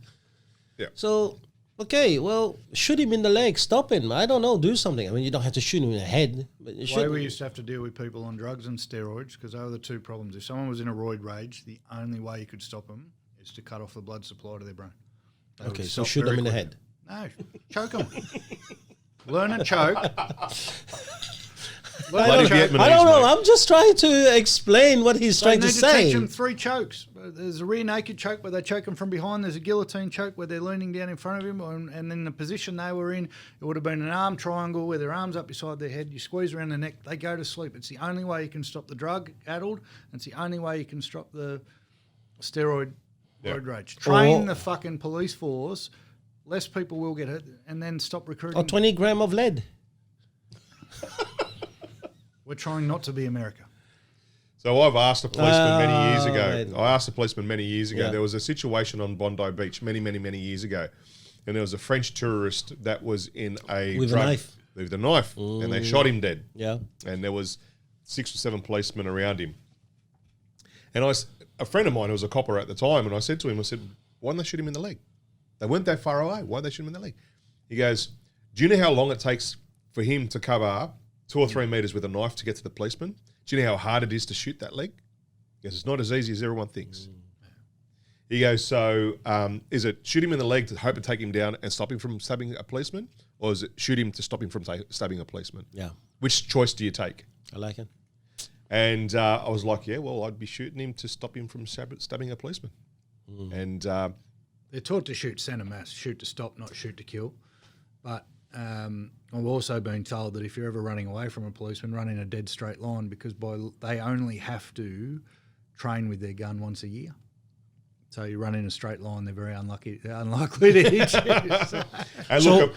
Yeah. So, okay, well, shoot him in the leg, stop him. I don't know, do something. I mean, you don't have to shoot him in the head. But you the way we used to have to deal with people on drugs and steroids, because they were the two problems. If someone was in a roid rage, the only way you could stop them is to cut off the blood supply to their brain. Okay, so shoot them in the head. No, choke them. Learn and choke. Bloody Vietnamese, I don't know. mate. I'm just trying to explain what he's trying to say. Teach them 3 chokes. There's a rear naked choke where they choke them from behind. There's a guillotine choke where they're leaning down in front of him. And then the position they were in, it would have been an arm triangle where their arms up beside their head. You squeeze around the neck, they go to sleep. It's the only way you can stop the drug addled. And it's the only way you can stop the steroid road rage. Train the fucking police force. Less people will get hurt, and then stop recruiting. Or 20 grams of lead. We're trying not to be America. So I've asked a policeman many years ago. There was a situation on Bondi Beach many, many, many years ago. And there was a French tourist that was in with a knife. With a knife. And they shot him dead. Yeah. And there was 6 or 7 policemen around him. And a friend of mine who was a copper at the time, and I said to him, why didn't they shoot him in the leg? They weren't that far away. Why did they shoot him in the leg? He goes, do you know how long it takes for him to cover 2 or 3 meters with a knife to get to the policeman? Do you know how hard it is to shoot that leg? He goes, it's not as easy as everyone thinks. He goes, so is it shoot him in the leg to hope to take him down and stop him from stabbing a policeman? Or is it shoot him to stop him from stabbing a policeman? Yeah. Which choice do you take? I like it. And I was like, yeah, well, I'd be shooting him to stop him from stabbing a policeman. And they're taught to shoot centre mass, shoot to stop, not shoot to kill. But I've also been told that if you're ever running away from a policeman, run in a dead straight line because they only have to train with their gun once a year. So you run in a straight line, they're very unlikely to hit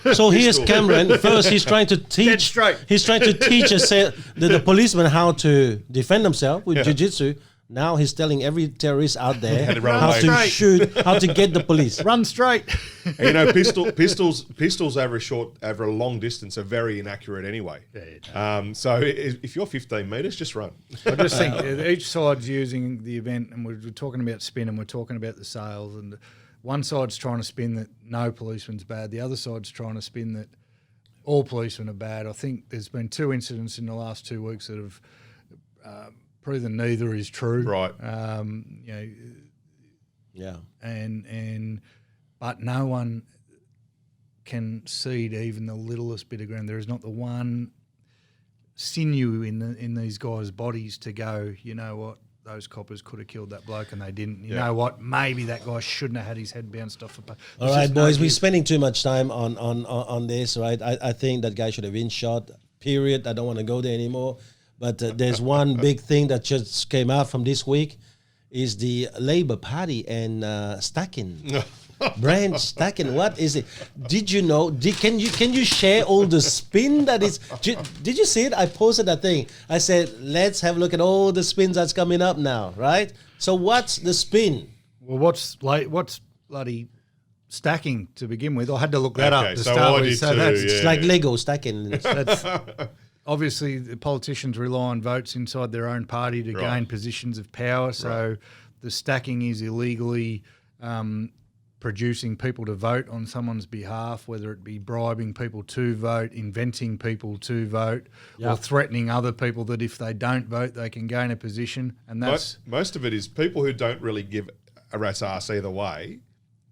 you. So here's Cameron. First, he's trying to teach. He's trying to teach the policeman how to defend himself with jiu-jitsu. Now he's telling every terrorist out there how to shoot, how to get the police. Run straight. And you know, pistols over a long distance are very inaccurate anyway. So if you're 15 metres, just run. I just think each side's using the event, and we're talking about spin, and we're talking about the sales, and one side's trying to spin that no policeman's bad, the other side's trying to spin that all policemen are bad. I think there's been 2 incidents in the last 2 weeks that have proven neither is true. Right. But no one can cede even the littlest bit of ground. There is not the one sinew in these guys' bodies to go, you know what, those coppers could have killed that bloke and they didn't. You know what, maybe that guy shouldn't have had his head bounced off. All right, boys, we're spending too much time on this, right? I think that guy should have been shot, period. I don't want to go there anymore. But there's one big thing that just came out from this week is the Labour Party and stacking. Branch stacking. What is it? Did you know? Can you share all the spin that is? Did you see it? I posted that thing. I said, let's have a look at all the spins that's coming up now, right? So what's the spin? Well, what's bloody stacking to begin with? I had to look that up to so start with. It's like Lego stacking. That's obviously the politicians rely on votes inside their own party to gain positions of power. So the stacking is illegally producing people to vote on someone's behalf, whether it be bribing people to vote, inventing people to vote, or threatening other people that if they don't vote, they can gain a position. And that's most of it is people who don't really give a rat's ass either way.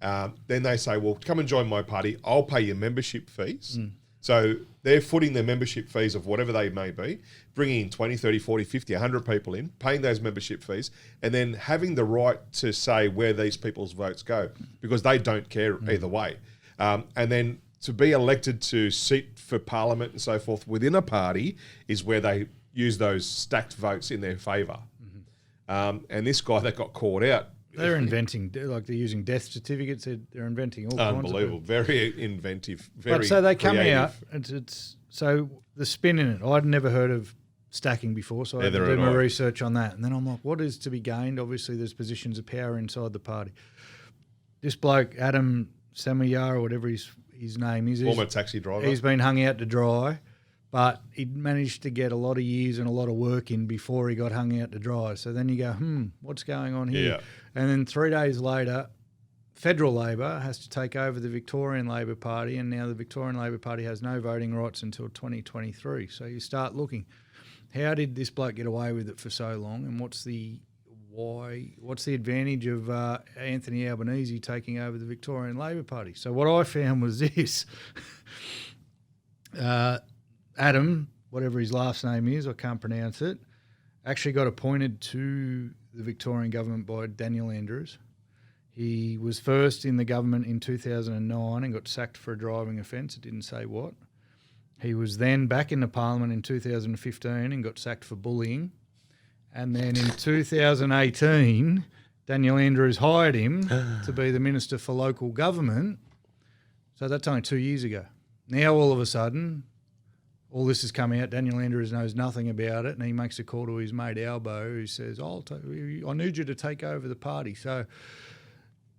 Then they say, well, come and join my party. I'll pay your membership fees. So they're footing their membership fees of whatever they may be, bringing in 20, 30, 40, 50, 100 people in, paying those membership fees, and then having the right to say where these people's votes go because they don't care either way. And then to be elected to sit for parliament and so forth within a party is where they use those stacked votes in their favour. And this guy that got caught out, they're inventing, like they're using death certificates. They're inventing all kinds of unbelievable, very inventive, very. But so they come creative. out. It's so the spin in it. I'd never heard of stacking before, so I had to Neither do had my I. research on that. And then I'm like, what is to be gained? Obviously, there's positions of power inside the party. This bloke, Adam Samayar, or whatever his name is, Former taxi driver. he's been hung out to dry. But he'd managed to get a lot of years and a lot of work in before he got hung out to dry. So then you go, what's going on here? Yeah. And then 3 days later, federal Labor has to take over the Victorian Labor Party, and now the Victorian Labor Party has no voting rights until 2023. So you start looking, how did this bloke get away with it for so long, and what's the advantage of Anthony Albanese taking over the Victorian Labor Party? So what I found was this. Adam, whatever his last name is, I can't pronounce it, actually got appointed to the Victorian government by Daniel Andrews. He was first in the government in 2009 and got sacked for a driving offence. It didn't say what. He was then back in the parliament in 2015 and got sacked for bullying. And then in 2018, Daniel Andrews hired him to be the Minister for Local Government. So that's only 2 years ago. Now all of a sudden, all this has come out. Daniel Andrews knows nothing about it, and he makes a call to his mate Albo, who says, I need you to take over the party. So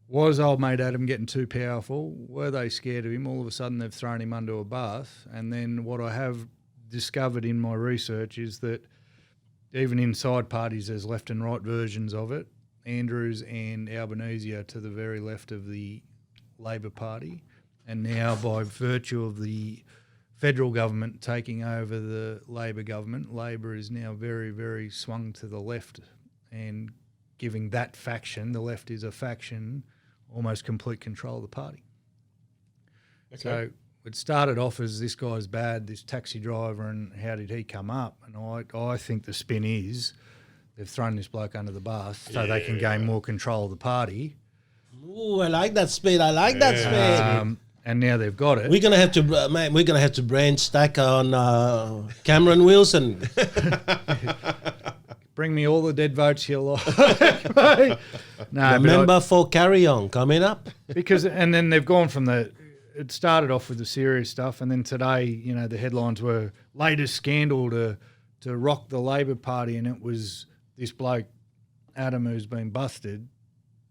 was old mate Adam getting too powerful? Were they scared of him? All of a sudden they've thrown him under a bus. And then what I have discovered in my research is that even inside parties there's left and right versions of it. Andrews and Albanese are to the very left of the Labor Party. And now by virtue of the federal government taking over the Labor government, Labor is now very, very swung to the left and giving that faction, the left is a faction, almost complete control of the party. Okay. So it started off as this guy's bad, this taxi driver, and how did he come up? And I think the spin is they've thrown this bloke under the bus so they can gain more control of the party. Ooh, I like that spin. I like that spin. And now they've got it. We're gonna have to, mate. We're gonna have to brand stack on Cameron Wilson. Bring me all the dead votes you like. No, Remember for Carry On coming up. And then they've gone from it started off with the serious stuff, and then today, the headlines were latest scandal to rock the Labor Party, and it was this bloke, Adam, who's been busted,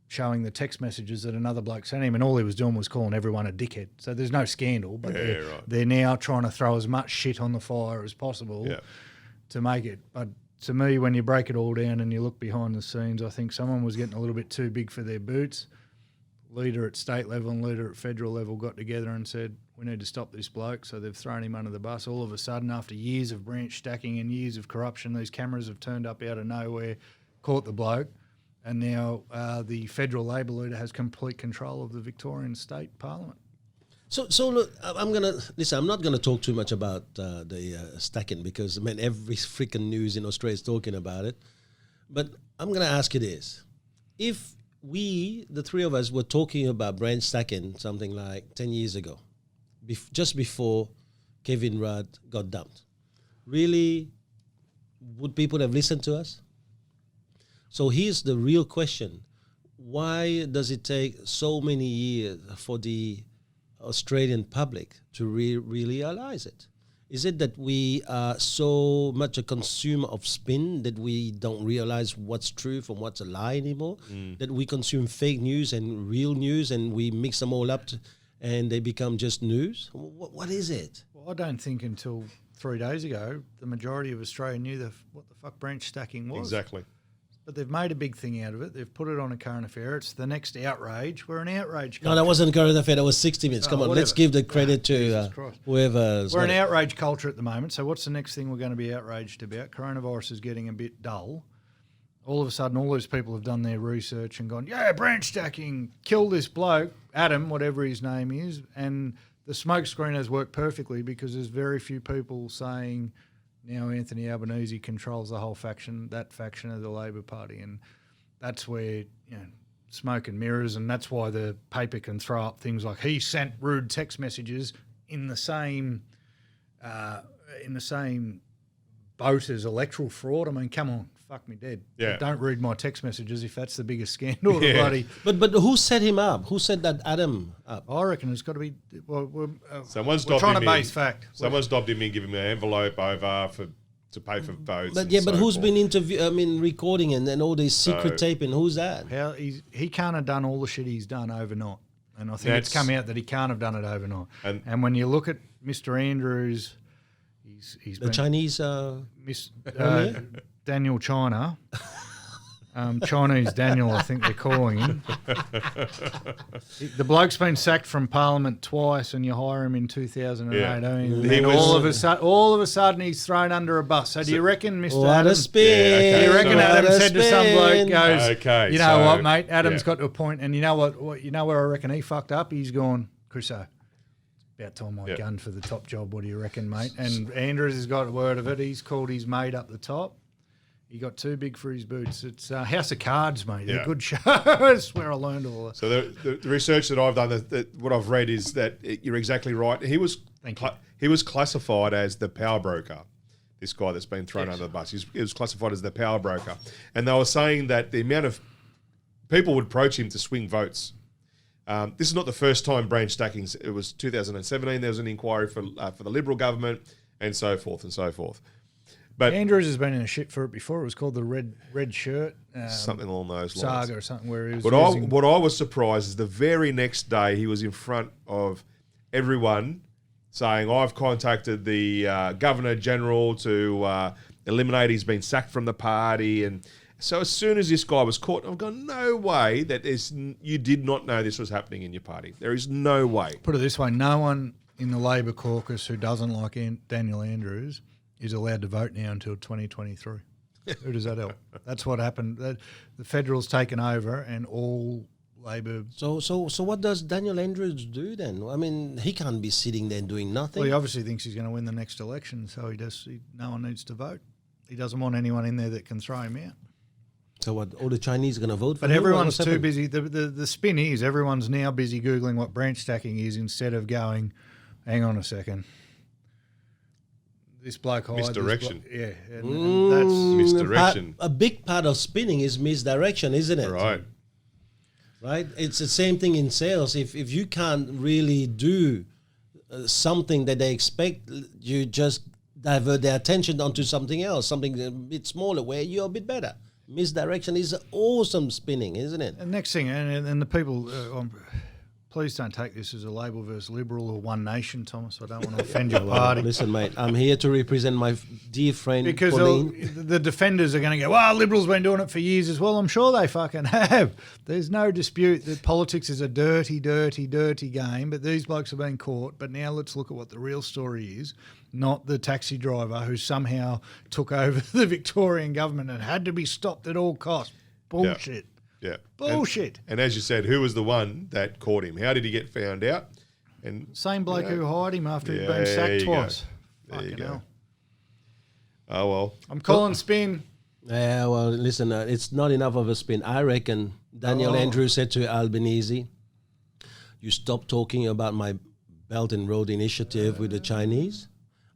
showing the text messages that another bloke sent him, and all he was doing was calling everyone a dickhead. So there's no scandal, but they're now trying to throw as much shit on the fire as possible to make it. But to me, when you break it all down and you look behind the scenes, I think someone was getting a little bit too big for their boots. Leader at state level and leader at federal level got together and said, we need to stop this bloke. So they've thrown him under the bus. All of a sudden, after years of branch stacking and years of corruption, these cameras have turned up out of nowhere, caught the bloke. And now the federal Labor leader has complete control of the Victorian state parliament. So look, I'm not gonna talk too much about the stacking because every freaking news in Australia is talking about it. But I'm gonna ask you this: if we, the three of us, were talking about branch stacking something like 10 years ago, just before Kevin Rudd got dumped, really, would people have listened to us? So here's the real question. Why does it take so many years for the Australian public to really realize it? Is it that we are so much a consumer of spin that we don't realize what's true from what's a lie anymore? That we consume fake news and real news and we mix them all up and they become just news? What is it? Well, I don't think until 3 days ago the majority of Australia knew what the fuck branch stacking was. Exactly. But they've made a big thing out of it. They've put it on a current affair. It's the next outrage. We're an outrage culture. No, that wasn't current affair. That was 60 minutes. Come on, whatever. let's give the credit to whoever's. We're an outrage culture at the moment. So what's the next thing we're going to be outraged about? Coronavirus is getting a bit dull. All of a sudden, all those people have done their research and gone, yeah, branch stacking, kill this bloke, Adam, whatever his name is. And the smoke screen has worked perfectly because there's very few people saying now Anthony Albanese controls the whole faction of the Labor Party. And that's where, smoke and mirrors, and that's why the paper can throw up things like he sent rude text messages in the same boat as electoral fraud. I mean, come on. Fuck me dead. Yeah. But don't read my text messages if that's the biggest scandal. Yeah. Bloody. But who set him up? Who set that Adam up? I reckon it's got to be. Well, Someone's we're trying to base fact. Someone's dobbed him in, give him an envelope over to pay for votes. But who's been recording and all this secret taping? Who's that? He can't have done all the shit he's done overnight, and I think it's come out that he can't have done it overnight. And when you look at Mr. Andrews, he's the Chinese. Daniel China. Chinese Daniel, I think they're calling him. The bloke's been sacked from Parliament twice, and you hire him in 2018. Yeah. And all of a sudden, he's thrown under a bus. So do you reckon, Mr. What Adam? a spin! Do you reckon Adam said to some bloke, goes, you know so, what, mate? Adam's got to a point, and you know what? You know where I reckon he fucked up? He's gone, Chriso. About time I gunned for the top job. What do you reckon, mate? And Andrews has got a word of it. He's called his mate up the top. He got too big for his boots. It's House of Cards, mate. They're good shows. That's where I learned all that. So the research that I've done, what I've read is that you're exactly right. He was classified as the power broker. This guy that's been thrown under the bus. He was classified as the power broker, and they were saying that the amount of people would approach him to swing votes. This is not the first time branch stacking. It was 2017. There was an inquiry for the Liberal government, and so forth and so forth. But Andrews has been in a shit for it before. It was called the red shirt something along those lines. saga or something where he was. What I was surprised is the very next day he was in front of everyone saying, "I've contacted the Governor General to eliminate. He's been sacked from the party." And so as soon as this guy was caught, I've gone, "No way that you did not know this was happening in your party. There is no way." Put it this way: no one in the Labor caucus who doesn't like Daniel Andrews is allowed to vote now until 2023. Who does that help? That's what happened. The Federal's taken over, and all Labor. So what does Daniel Andrews do then? I mean, he can't be sitting there doing nothing. Well, he obviously thinks he's going to win the next election, so no one needs to vote. He doesn't want anyone in there that can throw him out. So what? All the Chinese are going to vote for him? But everyone's too busy. The spin is everyone's now busy Googling what branch stacking is instead of going, hang on a second. This bloke hired misdirection. And that's misdirection. A big part of spinning is misdirection, isn't it? Right. Right? It's the same thing in sales. If you can't really do something that they expect, you just divert their attention onto something else, something a bit smaller where you're a bit better. Misdirection is awesome spinning, isn't it? And next thing, and the people, please don't take this as a Labor versus Liberal or One Nation, Thomas. I don't want to offend your party. Listen, mate, I'm here to represent my dear friend because Pauline. The defenders are going to go, well, Liberals been doing it for years as well. I'm sure they fucking have. There's no dispute that politics is a dirty, dirty, dirty game, but these blokes have been caught. But now let's look at what the real story is, not the taxi driver who somehow took over the Victorian government and had to be stopped at all costs. Bullshit. Yeah. Bullshit. And as you said, who was the one that caught him? How did he get found out? And same bloke who hired him after he'd been sacked twice. There you go. Hell. Oh, well. I'm calling spin. Yeah, well, listen, it's not enough of a spin. I reckon Daniel Andrews said to Albanese, you stop talking about my Belt and Road Initiative with the Chinese.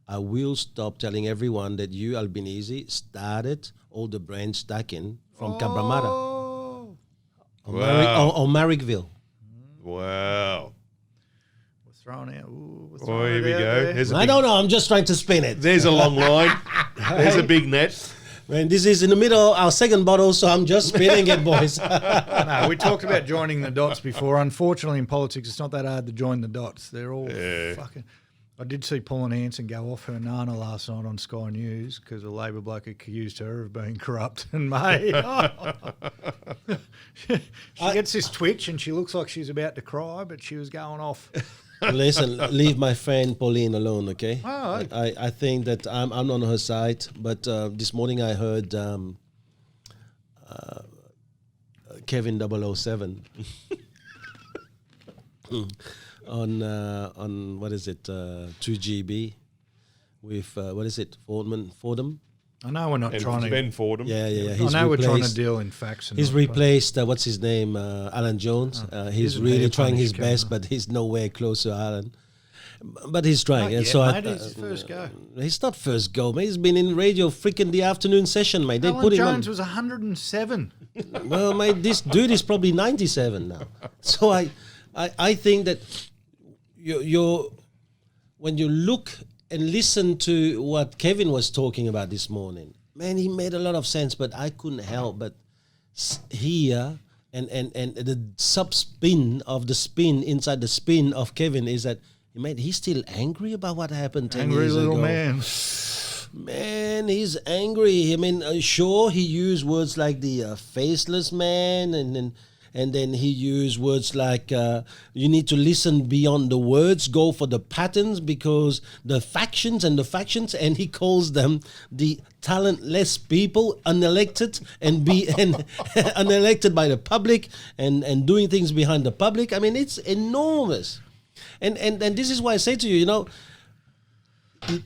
I will stop telling everyone that you, Albanese, started all the branch stacking from Cabramatta. Or Marrickville. Wow. We're throwing out. Oh, here we go. I don't know. I'm just trying to spin it. There's a long line. There's a big net. Man, this is in the middle of our second bottle, so I'm just spinning it, boys. No, we talked about joining the dots before. Unfortunately, in politics, it's not that hard to join the dots. They're all fucking... I did see Paul and Hanson go off her nana last night on Sky News because a Labor bloke accused her of being corrupt and mate. She gets this twitch and she looks like she's about to cry, but she was going off. Listen, leave my friend Pauline alone, okay? Oh, I think that I'm on her side, but this morning I heard Kevin 007 on what is it, 2GB with what is it, Fordham? I know we're not trying to. Ben Fordham. Yeah. I know we're trying to deal in facts. And He's replaced, what's his name, Alan Jones. He's isn't really he a trying his Spanish best, camera? but he's nowhere close to Alan. But he's trying. And Yeah, so mate, it's his first go. He's not first go, mate. He's been in radio freaking the afternoon session, mate. They Alan put him Jones on. was 107. Well, mate, this dude is probably 97 now. So I think that you're when you look and listen to what Kevin was talking about this morning, man, he made a lot of sense, but I couldn't help but hear and the sub-spin of the spin inside the spin of Kevin is that, mate, he's still angry about what happened 10 Angry years little ago. man. Man, he's angry. I mean, sure, he used words like the faceless man, and then he used words like you need to listen beyond the words, go for the patterns, because the factions, and he calls them the talentless people, unelected and unelected by the public, and doing things behind the public. I mean, it's enormous, and this is why I say to you,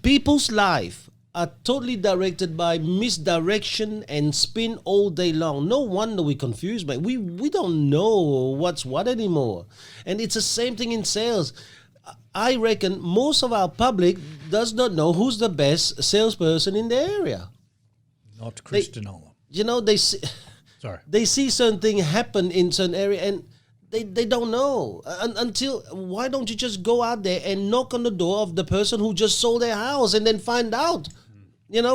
people's life are totally directed by misdirection and spin all day long. No wonder we're confused, mate. We don't know what's what anymore. And it's the same thing in sales. I reckon most of our public does not know who's the best salesperson in the area. Not Christinola. They see, Sorry. they see certain thing happen in certain area and they don't know. Until, why don't you just go out there and knock on the door of the person who just sold their house and then find out?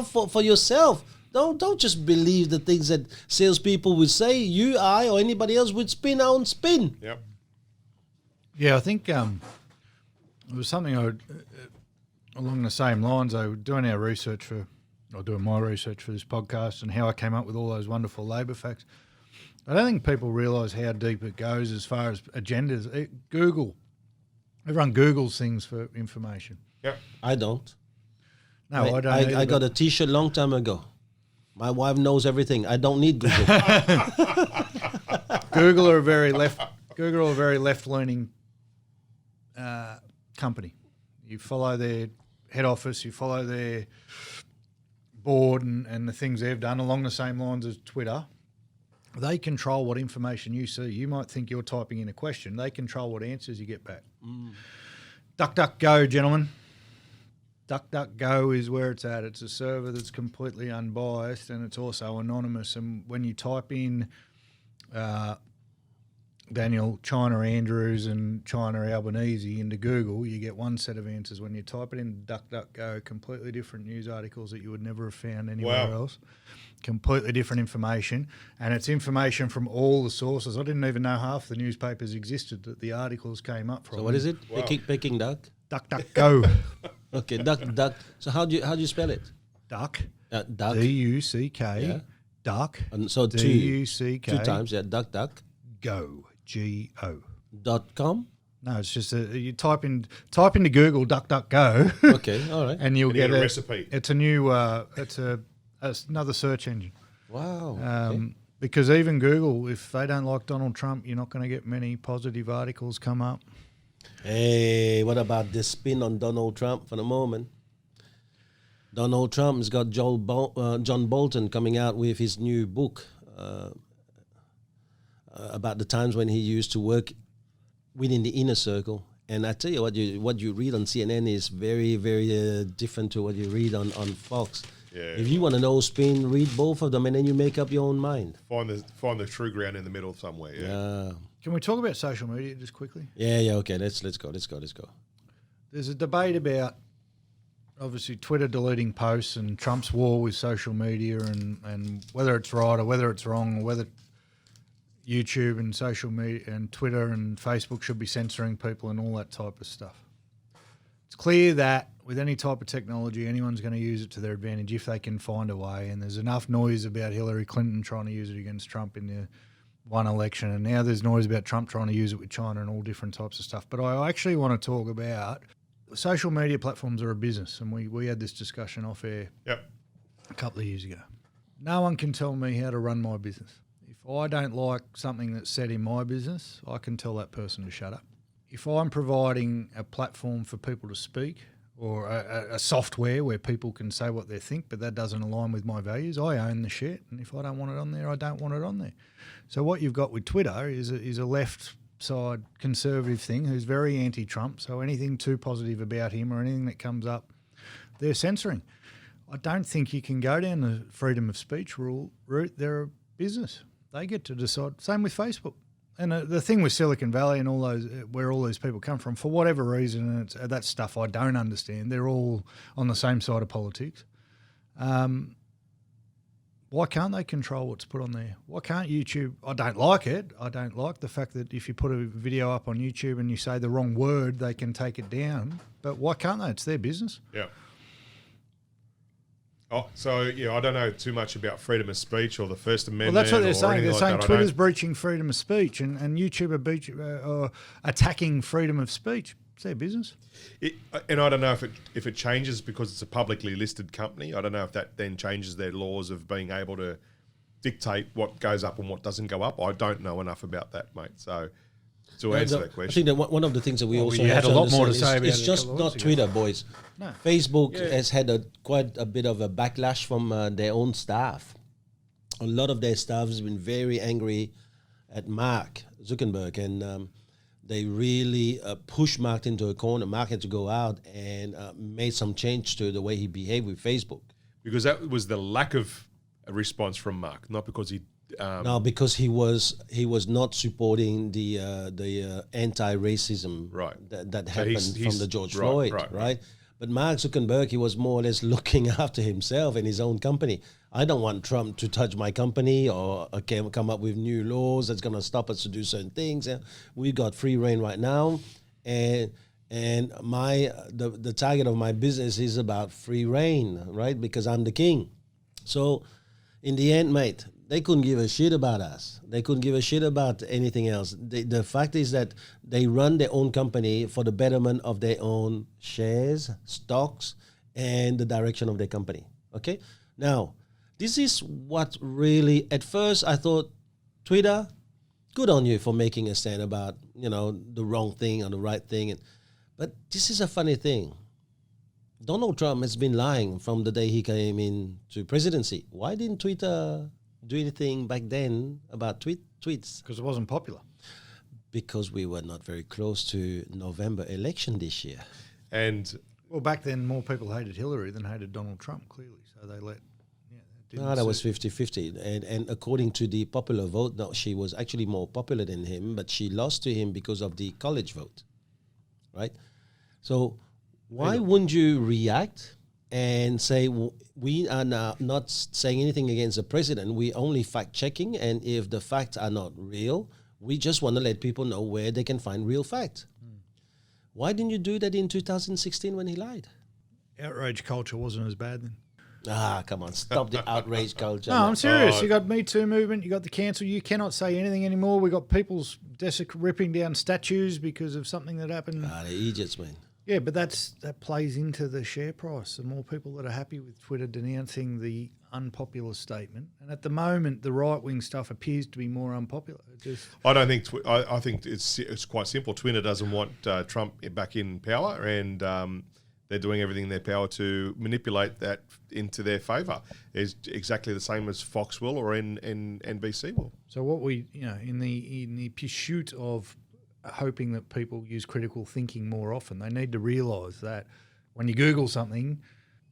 For yourself. Don't just believe the things that salespeople would say. You, I, or anybody else would spin out and spin. Yep. Yeah, I think it was something along the same lines. I was doing my research for this podcast and how I came up with all those wonderful labour facts. I don't think people realise how deep it goes as far as agendas. Everyone Googles things for information. Yep. I don't. No, I don't. I got a T-shirt long time ago. My wife knows everything. I don't need Google. Google are a very left-leaning company. You follow their head office, you follow their board and the things they've done along the same lines as Twitter. They control what information you see. You might think you're typing in a question. They control what answers you get back. DuckDuckGo, gentlemen. DuckDuckGo is where it's at. It's a server that's completely unbiased and it's also anonymous. And when you type in Daniel China Andrews and China Albanese into Google, you get one set of answers. When you type it in DuckDuckGo, completely different news articles that you would never have found anywhere else. Completely different information. And it's information from all the sources. I didn't even know half the newspapers existed that the articles came up from. So what is it? Wow. Peking duck? DuckDuckGo. Okay, duck. So how do you spell it? Duck. Duck. D-U-C-K. Yeah. Duck. And so D-U-C-K. 2 times, yeah. Duck. Go. G-O. .com. No, it's just you type into Google DuckDuckGo. Okay, all right. and you'll And you get get a recipe. It's a new. It's another search engine. Wow. Okay. Because even Google, if they don't like Donald Trump, you're not going to get many positive articles come up. Hey, what about the spin on Donald Trump for the moment? Donald Trump has got John Bolton coming out with his new book about the times when he used to work within the inner circle. And I tell you what you read on CNN is very, very different to what you read on Fox. Yeah. If you want to know spin, read both of them, and then you make up your own mind. Find the true ground in the middle somewhere. Yeah. Can we talk about social media just quickly? Yeah. Okay. Let's go. There's a debate about obviously Twitter deleting posts and Trump's war with social media and whether it's right or whether it's wrong or whether YouTube and social media and Twitter and Facebook should be censoring people and all that type of stuff. It's clear that with any type of technology, anyone's going to use it to their advantage if they can find a way. And there's enough noise about Hillary Clinton trying to use it against Trump in the one election, and now there's noise about Trump trying to use it with China and all different types of stuff. But I actually want to talk about social media platforms are a business, and we had this discussion off air a couple of years ago. No one can tell me how to run my business. If I don't like something that's said in my business, I can tell that person to shut up. If I'm providing a platform for people to speak, or a software where people can say what they think, but that doesn't align with my values, I own the shit, and if I don't want it on there, I don't want it on there. So what you've got with Twitter is a left side conservative thing who's very anti-Trump, so anything too positive about him or anything that comes up, they're censoring. I don't think you can go down the freedom of speech route. They're a business. They get to decide. Same with Facebook. And the thing with Silicon Valley and all those, where all these people come from, for whatever reason, and that's stuff I don't understand, they're all on the same side of politics. Why can't they control what's put on there? Why can't YouTube? I don't like it. I don't like the fact that if you put a video up on YouTube and you say the wrong word, they can take it down. But why can't they? It's their business. Yeah. Oh, so, I don't know too much about freedom of speech or the First Amendment. Well, that's what they're saying. They're like saying that. Twitter's breaching freedom of speech and YouTube are attacking freedom of speech. It's their business. And I don't know if it changes because it's a publicly listed company. I don't know if that then changes their laws of being able to dictate what goes up and what doesn't go up. I don't know enough about that, mate. So to answer that question. I think that one of the things that we also had have a to lot more to understand say is about it a just couple of not weeks Twitter, ago. boys. No. Facebook has had quite a bit of a backlash from their own staff. A lot of their staff has been very angry at Mark Zuckerberg, and they really pushed Mark into a corner. Mark had to go out and made some change to the way he behaved with Facebook. Because that was the lack of a response from Mark, not because he... No, because he was not supporting the anti-racism that happened from the George Floyd, right? But Mark Zuckerberg, he was more or less looking after himself and his own company. I don't want Trump to touch my company or come up with new laws that's going to stop us to do certain things. We've got free reign right now, and the target of my business is about free reign, right? Because I'm the king. So in the end, mate, they couldn't give a shit about us. They couldn't give a shit about anything else. The fact is that they run their own company for the betterment of their own shares, stocks, and the direction of their company. Okay? Now, this is what really, at first I thought, Twitter, good on you for making a stand about, the wrong thing or the right thing. But this is a funny thing. Donald Trump has been lying from the day he came into presidency. Why didn't Twitter do anything back then about tweets? Because it wasn't popular. Because we were not very close to November election this year. And well, back then more people hated Hillary than hated Donald Trump, clearly. So they let... that was 50-50. And according to the popular vote, no, she was actually more popular than him, but she lost to him because of the college vote, right? So why wouldn't you react and say, we are now not saying anything against the president. We only fact-checking, and if the facts are not real, we just want to let people know where they can find real facts. Why didn't you do that in 2016 when he lied? Outrage culture wasn't as bad then. Come on, stop the outrage culture. No, I'm serious. You got Me Too movement, you got the cancel. You cannot say anything anymore. We got people's ripping down statues because of something that happened. The idiots, man. Yeah, but that plays into the share price. The more people that are happy with Twitter denouncing the unpopular statement, and at the moment, the right-wing stuff appears to be more unpopular. I don't think. I think it's quite simple. Twitter doesn't want Trump back in power, and they're doing everything in their power to manipulate that into their favour. It's exactly the same as Fox will or NBC will. So what we, in the pursuit of hoping that people use critical thinking more often, they need to realise that when you Google something,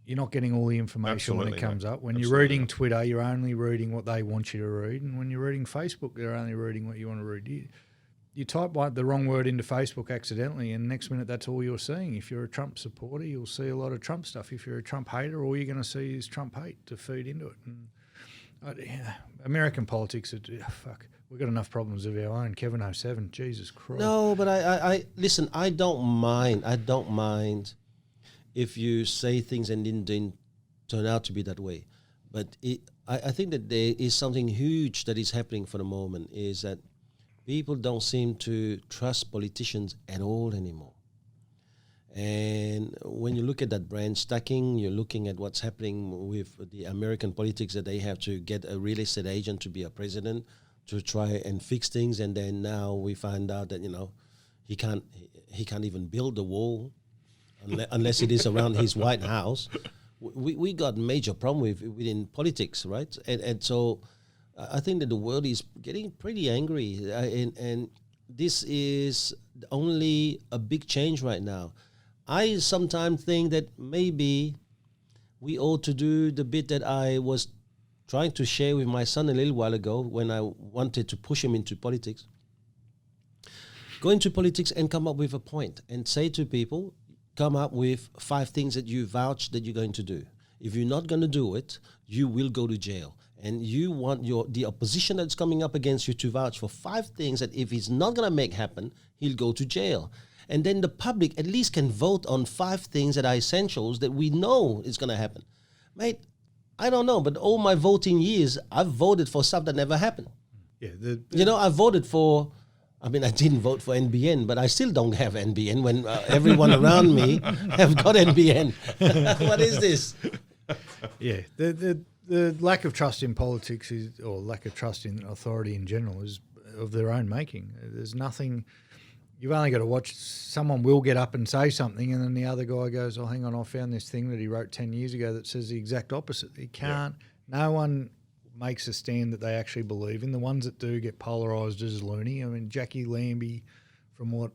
you're not getting all the information when it comes up. When you're reading Twitter, you're only reading what they want you to read. And when you're reading Facebook, they're only reading what you want to read. You type the wrong word into Facebook accidentally, and next minute that's all you're seeing. If you're a Trump supporter, you'll see a lot of Trump stuff. If you're a Trump hater, all you're going to see is Trump hate to feed into it. And American politics, fuck. We've got enough problems of our own. Kevin 07, Jesus Christ. No, but I listen, I don't mind if you say things and didn't turn out to be that way. But I think that there is something huge that is happening for the moment, is that people don't seem to trust politicians at all anymore. And when you look at that brand stacking, you're looking at what's happening with the American politics, that they have to get a real estate agent to be a president to try and fix things. And then now we find out that, he can't even build the wall unless it is around his White House. We got major problem within politics, right? And so I think that the world is getting pretty angry, and this is only a big change right now. I sometimes think that maybe we ought to do the bit that I was trying to share with my son a little while ago when I wanted to push him into politics. Go into politics and come up with a point and say to people, come up with 5 things that you vouch that you're going to do. If you're not going to do it, you will go to jail. And you want the opposition that's coming up against you to vouch for 5 things that if he's not going to make happen, he'll go to jail. And then the public at least can vote on 5 things that are essentials that we know is going to happen. Mate, I don't know, but all my voting years, I've voted for stuff that never happened. Yeah, I voted for... I didn't vote for NBN, but I still don't have NBN when everyone around me have got NBN. What is this? Yeah, the lack of trust in politics or lack of trust in authority in general is of their own making. There's nothing. You've only got to watch. Someone will get up and say something, and then the other guy goes, "Oh, hang on, I found this thing that he wrote 10 years ago that says the exact opposite." He can't. Yeah. No one makes a stand that they actually believe in. The ones that do get polarised as loony. Jackie Lambie, from what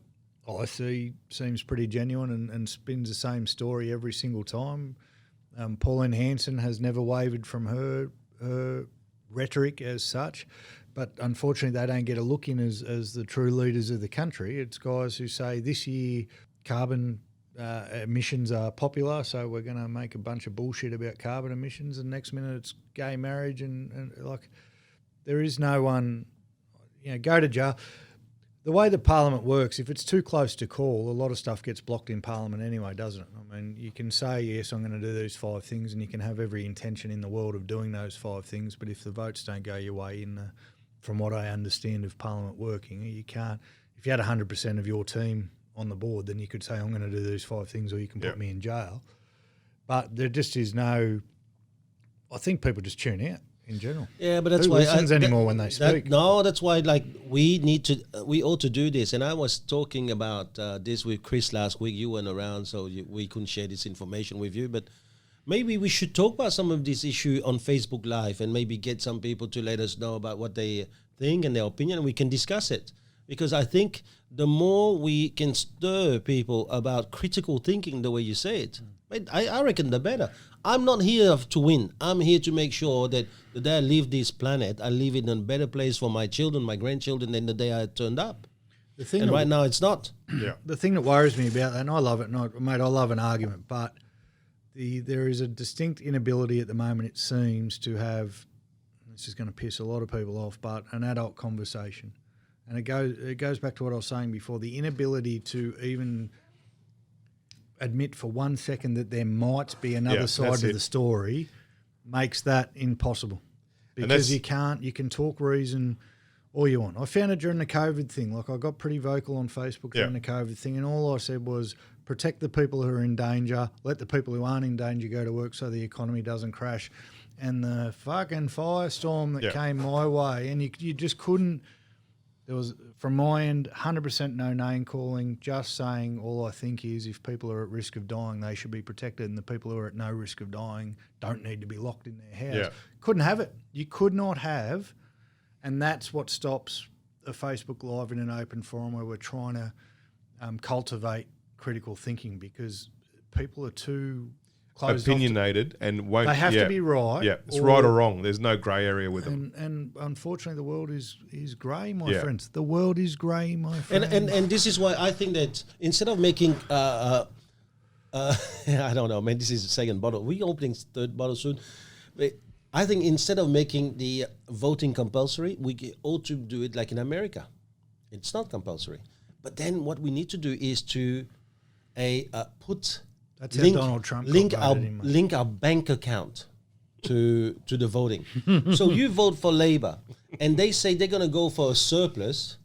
I see, seems pretty genuine and spins the same story every single time. Pauline Hanson has never wavered from her rhetoric as such, but unfortunately they don't get a look in as the true leaders of the country. It's guys who say this year carbon emissions are popular, so we're going to make a bunch of bullshit about carbon emissions, and next minute it's gay marriage and like there is no one, go to jail. The way that Parliament works, if it's too close to call, a lot of stuff gets blocked in Parliament anyway, doesn't it? You can say, yes, I'm going to do these 5 things, and you can have every intention in the world of doing those 5 things, but if the votes don't go your way from what I understand of Parliament working, you can't. If you had 100% of your team on the board, then you could say, I'm going to do these 5 things, or you can put me in jail. But there just is no... I think people just tune out in general. Yeah, but that's Who why... listens anymore when they speak? That's why we ought to do this. And I was talking about this with Chris last week. You weren't around, so we couldn't share this information with you. But maybe we should talk about some of this issue on Facebook Live and maybe get some people to let us know about what they think and their opinion, and we can discuss it. Because I think the more we can stir people about critical thinking the way you say it, I reckon the better. I'm not here to win. I'm here to make sure that the day I leave this planet, I leave it in a better place for my children, my grandchildren, than the day I turned up. And right now it's not. Yeah. The thing that worries me about that, and I love it, I love an argument, but there is a distinct inability at the moment, it seems, to have, this is going to piss a lot of people off, but an adult conversation. And it goes back to what I was saying before, the inability to even admit for 1 second that there might be another side to the story makes that impossible. Because you can talk reason all you want. I found it during the COVID thing. Like, I got pretty vocal on Facebook during the COVID thing, and all I said was protect the people who are in danger, let the people who aren't in danger go to work so the economy doesn't crash. And the fucking firestorm that came my way, and you just couldn't. There was, from my end, 100% no name calling, just saying all I think is if people are at risk of dying, they should be protected, and the people who are at no risk of dying don't need to be locked in their house. Yeah. Couldn't have it. You could not have, and that's what stops a Facebook Live in an open forum where we're trying to cultivate critical thinking, because people are too... opinionated and won't. They have to be right. Yeah, it's right or wrong. There's no grey area with them. And unfortunately, the world is grey, my friends. The world is grey, my friends. And this is why I think that instead of making, I don't know, man, this is the second bottle. We're opening third bottle soon. But I think instead of making the voting compulsory, we ought to do it like in America. It's not compulsory. But then what we need to do is to put That's how Donald Trump got voted in, mate. link our bank account to the voting. So you vote for Labour, and they say they're going to go for a surplus.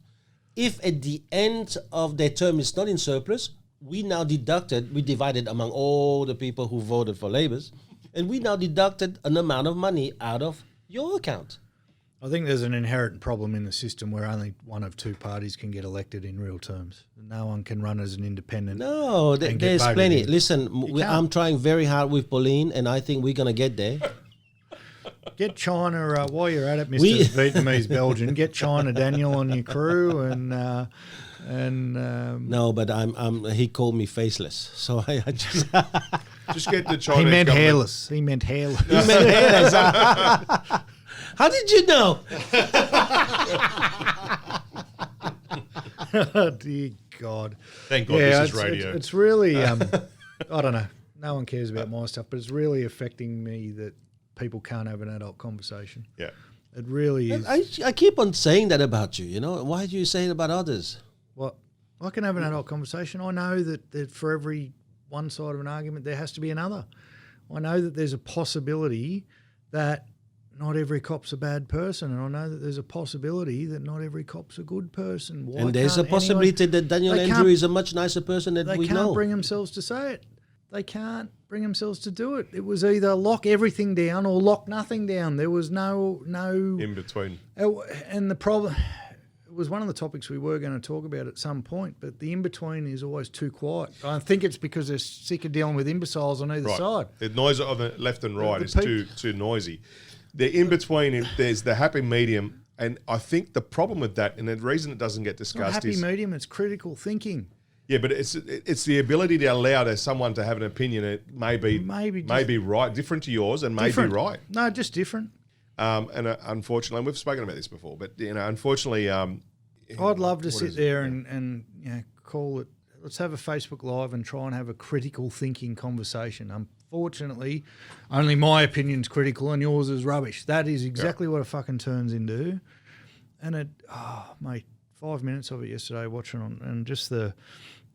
If at the end of their term it's not in surplus, we divided among all the people who voted for Labour's, and we now deducted an amount of money out of your account. I think there's an inherent problem in the system where only one of two parties can get elected in real terms. No one can run as an independent. No, there's plenty. Listen, I'm trying very hard with Pauline, and I think we're going to get there. Get China, while you're at it, Mr. Vietnamese Belgian, get China Daniel on your crew and no, but he called me faceless, so I just Just get the Chinese he meant government. hairless. He meant hairless. He meant hairless. How did you know? Oh, dear God. Thank God this is radio. It's really, I don't know. No one cares about my stuff, but it's really affecting me that people can't have an adult conversation. Yeah. It really is. I keep on saying that about you, you know. Why do you say it about others? Well, I can have an adult conversation. I know that for every one side of an argument, there has to be another. I know that there's a possibility that not every cop's a bad person, and I know that there's a possibility that not every cop's a good person. Why and there's a can't possibility that Daniel Andrew is a much nicer person than we know. They can't bring themselves to say it. They can't bring themselves to do it. It was either lock everything down or lock nothing down. There was no in between. And the problem, it was one of the topics we were going to talk about at some point, but the in-between is always too quiet. I think it's because they're sick of dealing with imbeciles on either side. The noise on the left and right is too noisy. The in-between, there's the happy medium, and I think the problem with that, and the reason it doesn't get discussed is... It's not happy medium, it's critical thinking. Yeah, but it's the ability to allow someone to have an opinion that may be right, different to yours, and may be right. No, just different. And unfortunately, and we've spoken about this before, but unfortunately, I'd love to sit there and call it. Let's have a Facebook Live and try and have a critical thinking conversation. Unfortunately, only my opinion's critical and yours is rubbish. That is exactly what it fucking turns into. And mate, 5 minutes of it yesterday watching on, and just the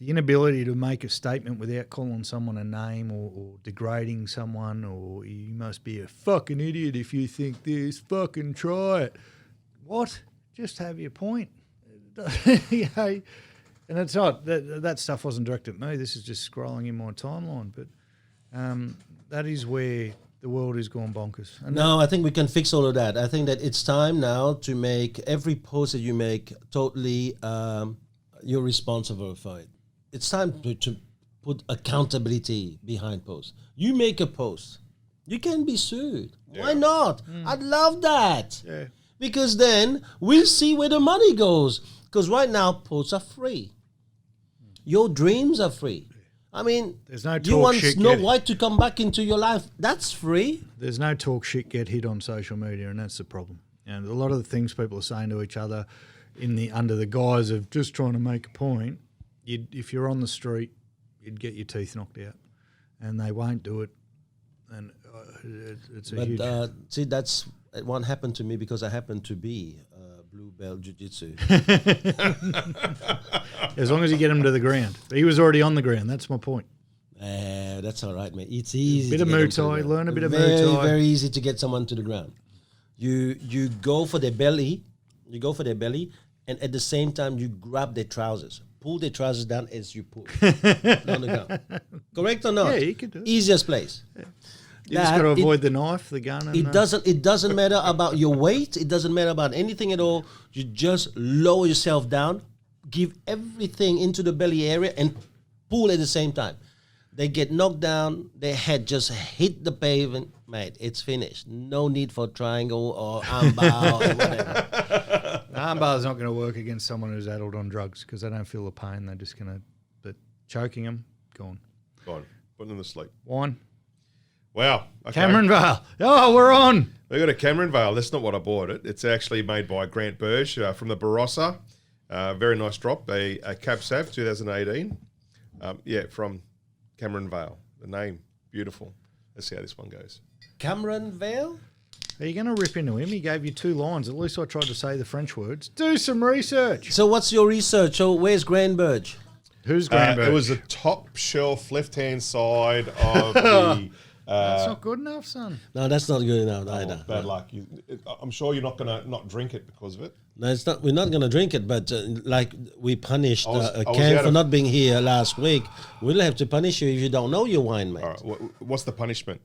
inability to make a statement without calling someone a name or degrading someone, or you must be a fucking idiot if you think this, fucking try it. What? Just have your point. And it's not, that stuff wasn't directed at me. This is just scrolling in my timeline. But that is where the world has gone bonkers. And I think we can fix all of that. I think that it's time now to make every post that you make totally you're responsible for it. It's time to put accountability behind posts. You make a post, you can be sued. Yeah. Why not? I'd love that. Yeah. Because then we'll see where the money goes. Because right now, posts are free. Your dreams are free. I mean, there's no you want Snow White to come back into your life. That's free. There's no talk shit get hit on social media, and that's the problem. And a lot of the things people are saying to each other under the guise of just trying to make a point, if you're on the street, you'd get your teeth knocked out. And they won't do it. And it's a huge... see, that's... It won't happen to me because I happen to be blue belt jiu-jitsu. As long as you get him to the ground. He was already on the ground. That's my point. That's all right, mate. It's easy. A bit of Muay Thai. Learn a bit of Muay Thai. Very easy to get someone to the ground. You go for their belly. You go for their belly, and at the same time you grab their trousers. Pull their trousers down as you pull down the ground. Correct or not? Yeah, you can do it. Easiest place. Yeah. You just got to avoid the knife, the gun. It doesn't matter about your weight. It doesn't matter about anything at all. You just lower yourself down, give everything into the belly area, and pull at the same time. They get knocked down. Their head just hit the pavement. Mate, it's finished. No need for triangle or armbar or whatever. Armbar is not going to work against someone who's addled on drugs because they don't feel the pain. They're just going to... But choking them, gone. Gone. Putting them to sleep. Wine. Wow. Okay. Cameron Vale. Oh, we're on. We got a Cameron Vale. That's not what I bought it. It's actually made by Grant Burge from the Barossa. Very nice drop. A Cab Sav 2018. From Cameron Vale. The name, beautiful. Let's see how this one goes. Cameron Vale? Are you going to rip into him? He gave you 2 lines. At least I tried to say the French words. Do some research. So what's your research? So where's Grant Burge? Who's Grand Burge? It was the top shelf left-hand side of the... That's not good enough, son. No, that's not good enough either. Bad luck. I'm sure you're not going to not drink it because of it. No, it's not. We're not going to drink it, but like we punished I was Cam out for of- not being here last week. We'll have to punish you if you don't know your wine, mate. All right. What's the punishment?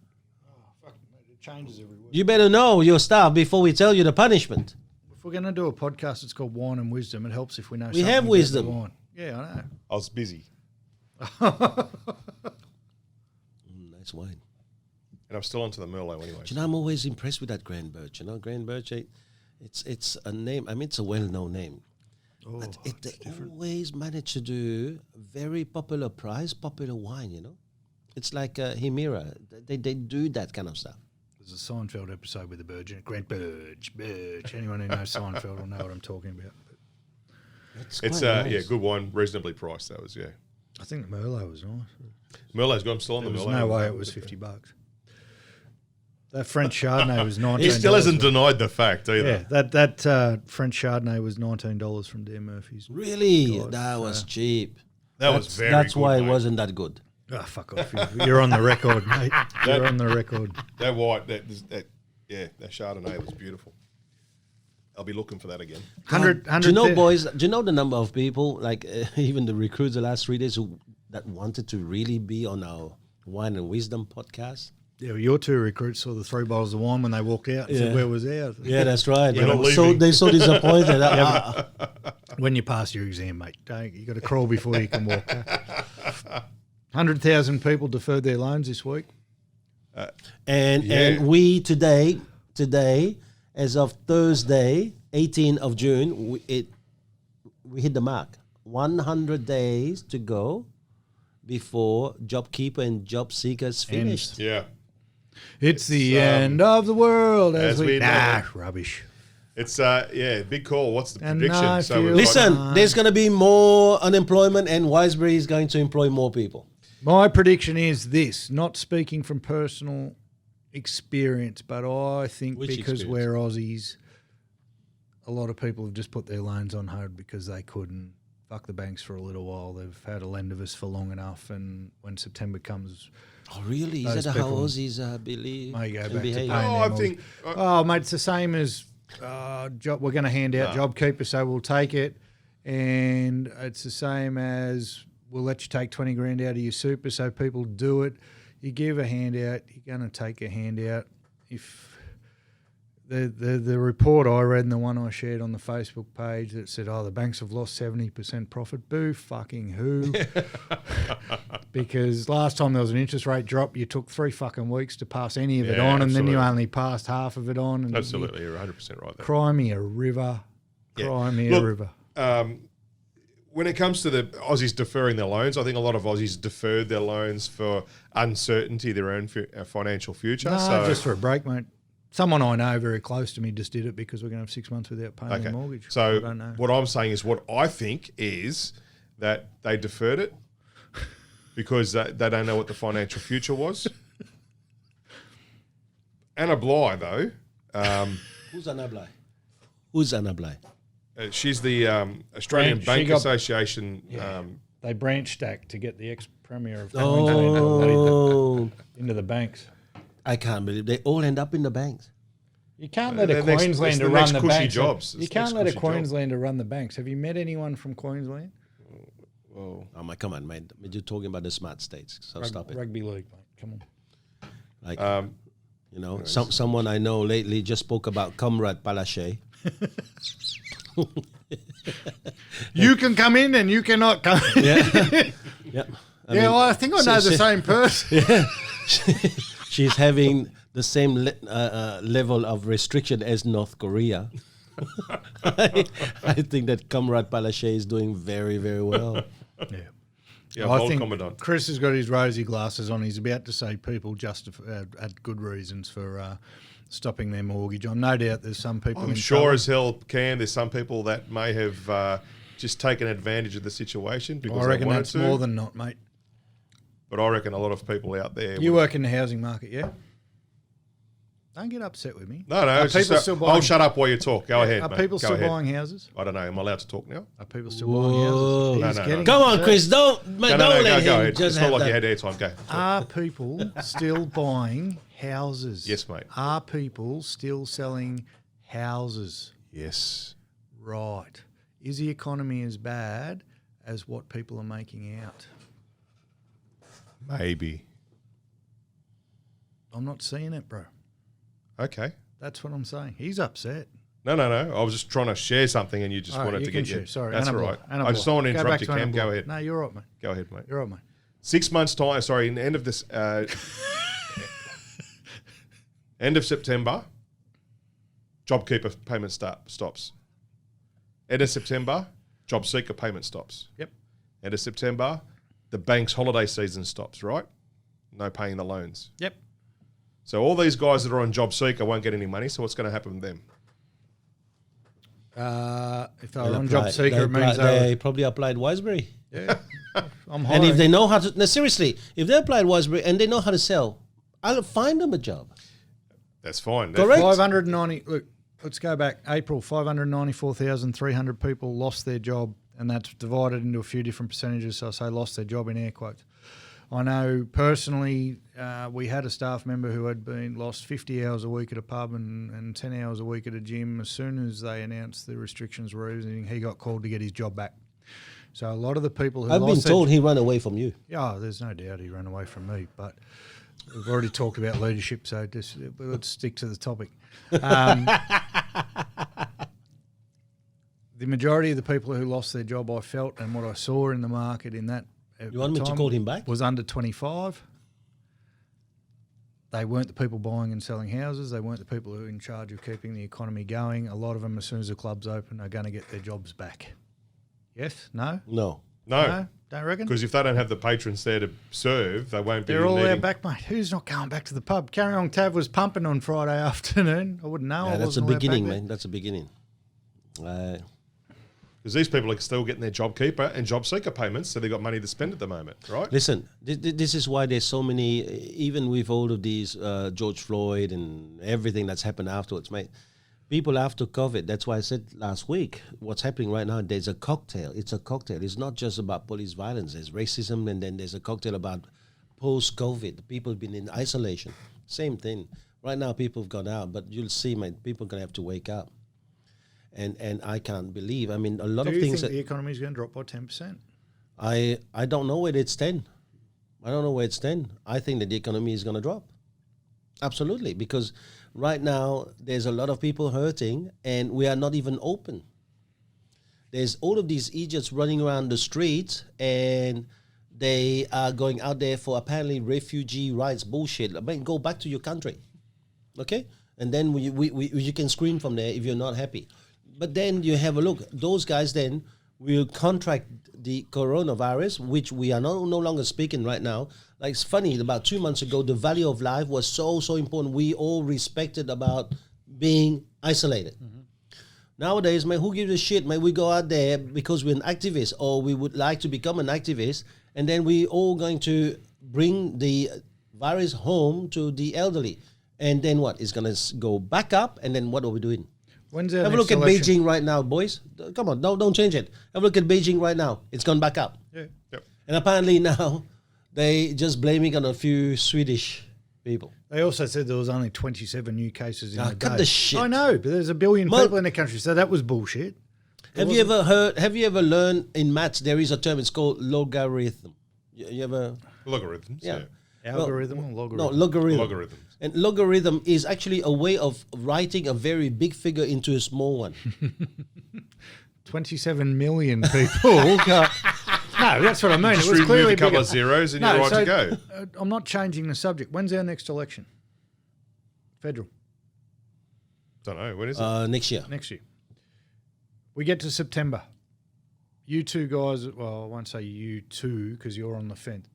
It changes every week. You better know your stuff before we tell you the punishment. If we're going to do a podcast, it's called Wine and Wisdom. It helps if we know. We something have about wisdom. the wine. Yeah, I know. I was busy. Nice wine. And I'm still onto the Merlot anyway. Do you know, I'm always impressed with that Grand Burge. You know, Grand Burge, it's a name. I mean, it's a well-known name. But they always manage to do very popular price, popular wine, you know. It's like Himira. They do that kind of stuff. There's a Seinfeld episode with the Burge in it. Grand Burge. Anyone who knows Seinfeld will know what I'm talking about. It's It's quite nice. yeah, good wine, reasonably priced. That was I think the Merlot was nice. Merlot's good. I'm still on There the was Merlot. no way it was $50. That French Chardonnay was $19. He still hasn't denied the fact either. Yeah, that French Chardonnay was $19 from Dan Murphy's. Really? God, That was cheap. That was very That's good, why it mate. wasn't that good. Ah, fuck off. You're on the record, mate. You're on the record. That white, that Chardonnay was beautiful. I'll be looking for that again. 100, Do you know, boys? Do you know the number of people, like even the recruits the last 3 days, that wanted to really be on our Wine and Wisdom podcast? Yeah, well, your two recruits saw the 3 bottles of wine when they walked out and said, Yeah. "Where was ours?" Yeah, that's right. We're not So leaving. they so disappointed. When you pass your exam, mate, you got to crawl before you can walk. 100,000 people deferred their loans this week. And we today, as of Thursday, 18th of June, we hit the mark. 100 days to go before JobKeeper and Job Seekers finished. Yeah. It's the end of the world as we know it. Rubbish. It's big call. What's the And prediction? I So feel- we've Listen, got- there's going to be more unemployment, and Wiseberry is going to employ more people. My prediction is this, not speaking from personal experience, but I think Which because experience? we're Aussies, a lot of people have just put their loans on hold because they couldn't fuck the banks for a little while. They've had a lend of us for long enough, and when September comes, Oh, really? Those Is that how people Aussies believe may go and back to behave? paying No, their I mortgage. think Oh, mate, it's the same as we're going to hand out JobKeeper, so we'll take it. And it's the same as we'll let you take 20 grand out of your super, so people do it. You give a handout, you're going to take a handout. If the report I read and the one I shared on the Facebook page that said, the banks have lost 70% profit. Boo fucking who? Because last time there was an interest rate drop, you took 3 fucking weeks to pass any of it Yeah, on, and then you absolutely. only passed half of it on. And absolutely, you're 100% right there. Cry me a river. Yeah. Cry me Look, a river. When it comes to the Aussies deferring their loans, I think a lot of Aussies deferred their loans for uncertainty, their own financial future. No, so just for a break, mate. Someone I know very close to me just did it because we're going to have 6 months without paying their mortgage. I So don't know. what I'm saying is, what I think is that they deferred it because they don't know what the financial future was. Anna Bligh, though, Who's Anna Bligh? Who's Anna Bligh? she's the Australian She Bank got- Association. They branch stacked to get the ex-premier of Queensland Oh, into the banks. I can't believe they all end up in the banks. You can't let a the next- Queenslander it's the run next the cushy banks. jobs. You It's the can't next let a cushy job. Queenslander run the banks. Have you met anyone from Queensland? Well, Oh my, come on, mate. You're talking about the smart states, so stop it. Rugby league, mate. Come on. Like, someone I know lately just spoke about Comrade Palaszczuk. You can come in and you cannot come in. Yep. Well, I think I know the same person. She's having the same level of restriction as North Korea. I think that Comrade Palaszczuk is doing very, very well. yeah, I bold think commandant. Chris has got his rosy glasses on. He's about to say people had good reasons for stopping their mortgage. I'm no doubt there's some people. I'm in sure trouble. as hell can. There's some people that may have just taken advantage of the situation because I they reckon wanted that's to. more than not, mate. But I reckon a lot of people out there. You would- work in the housing market, yeah? Don't get upset with me. No, Are it's just people still buying? I'll shut up while you talk. Go ahead, Are mate. people Go still ahead. buying houses? I don't know. Am I allowed to talk now? Are people still buying houses? No, He's no, no. getting Come on, upset. Chris. Don't Go let him ahead. just It's have not like you that. had airtime. Go. Are people still buying houses? Yes, mate. Are people still selling houses? Yes. Right. Is the economy as bad as what people are making out? Maybe. I'm not seeing it, bro. Okay. That's what I'm saying. He's upset. No. I was just trying to share something and you just All right, wanted you to can get your... share. Sorry, That's all Anna right. Block. I just don't want to Go interrupt back you, to Anna Cam. Go Block. ahead. No, you're right, mate. Go ahead, mate. You're right, mate. 6 months' time, sorry, in the end of this... end of September, JobKeeper payment stops. End of September, JobSeeker payment stops. Yep. End of September, the bank's holiday season stops, right? No paying the loans. Yep. So all these guys that are on JobSeeker won't get any money, so what's going to happen to them? If they're on job seeker, it means they probably applied Wiseberry. yeah. I'm And hiring. if they know how to, no, seriously, if they applied Wiseberry and they know how to sell, I'll find them a job. That's fine. Correct. 590. Look, let's go back. April, 594,300 people lost their job, and that's divided into a few different percentages. So I say lost their job in air quotes. I know personally, we had a staff member who had been lost 50 hours a week at a pub and 10 hours a week at a gym. As soon as they announced the restrictions were easing, he got called to get his job back. So a lot of the people who I've been lost their told he ran away from you. yeah, there's no doubt he ran away from me, but we've already talked about leadership, so just let's stick to the topic. The majority of the people who lost their job, I felt, and what I saw in the market in that at You want the me to time call him back? was under 25. They weren't the people buying and selling houses. They weren't the people who are in charge of keeping the economy going. A lot of them, as soon as the clubs open, are going to get their jobs back. Yes? No? No. No, Don't reckon? because if they don't have the patrons there to serve, they won't be They're all needing... out back, mate. Who's not going back to the pub? Carry On Tav was pumping on Friday afternoon. I wouldn't know. Yeah, I that's a wasn't allowed beginning, back there. man. That's a beginning. Because these people are still getting their JobKeeper and JobSeeker payments, so they've got money to spend at the moment, right? Listen, this is why there's so many, even with all of these George Floyd and everything that's happened afterwards, mate. People after COVID, that's why I said last week, what's happening right now, there's a cocktail. It's a cocktail. It's not just about police violence. There's racism, and then there's a cocktail about post-COVID. People have been in isolation. Same thing. Right now, people have gone out, but you'll see, mate, people are going to have to wake up. And I can't believe, I mean, a lot Do of you things think that the economy is going to drop by 10%? I don't know where it's 10. I don't know where it's 10. I think that the economy is going to drop. Absolutely, because right now there's a lot of people hurting and we are not even open. There's all of these idiots running around the streets and they are going out there for apparently refugee rights bullshit. I mean, go back to your country, okay? And then you can scream from there if you're not happy. But then you have a look. Those guys then will contract the coronavirus, which we are no longer speaking right now. Like, it's funny, about 2 months ago, the value of life was so important. We all respected about being isolated. Mm-hmm. Nowadays, man, who gives a shit, man? We go out there because we're an activist or we would like to become an activist, and then we all going to bring the virus home to the elderly. And then what? It's going to go back up, and then what are we doing? When's our Have a next look at election? Beijing right now, boys. Come on, don't change it. Have a look at Beijing right now. It's gone back up. Yeah. Yep. And apparently now they just blaming on a few Swedish people. They also said there was only 27 new cases in a day. cut the shit. I know, but there's a billion Mo- people in the country, so that was bullshit. Have you ever learned in maths there is a term, it's called logarithm. You ever? Logarithms, yeah. Algorithm or logarithm? No, logarithm. Logarithms. And logarithm is actually a way of writing a very big figure into a small one. 27 million people. No, that's what I mean. Just it was remove clearly a couple bigger. of zeros and you're right to go. I'm not changing the subject. When's our next election? Federal. Don't know. When is it? Next year. Next year. We get to September. You two guys, well, I won't say you two because you're on the fence.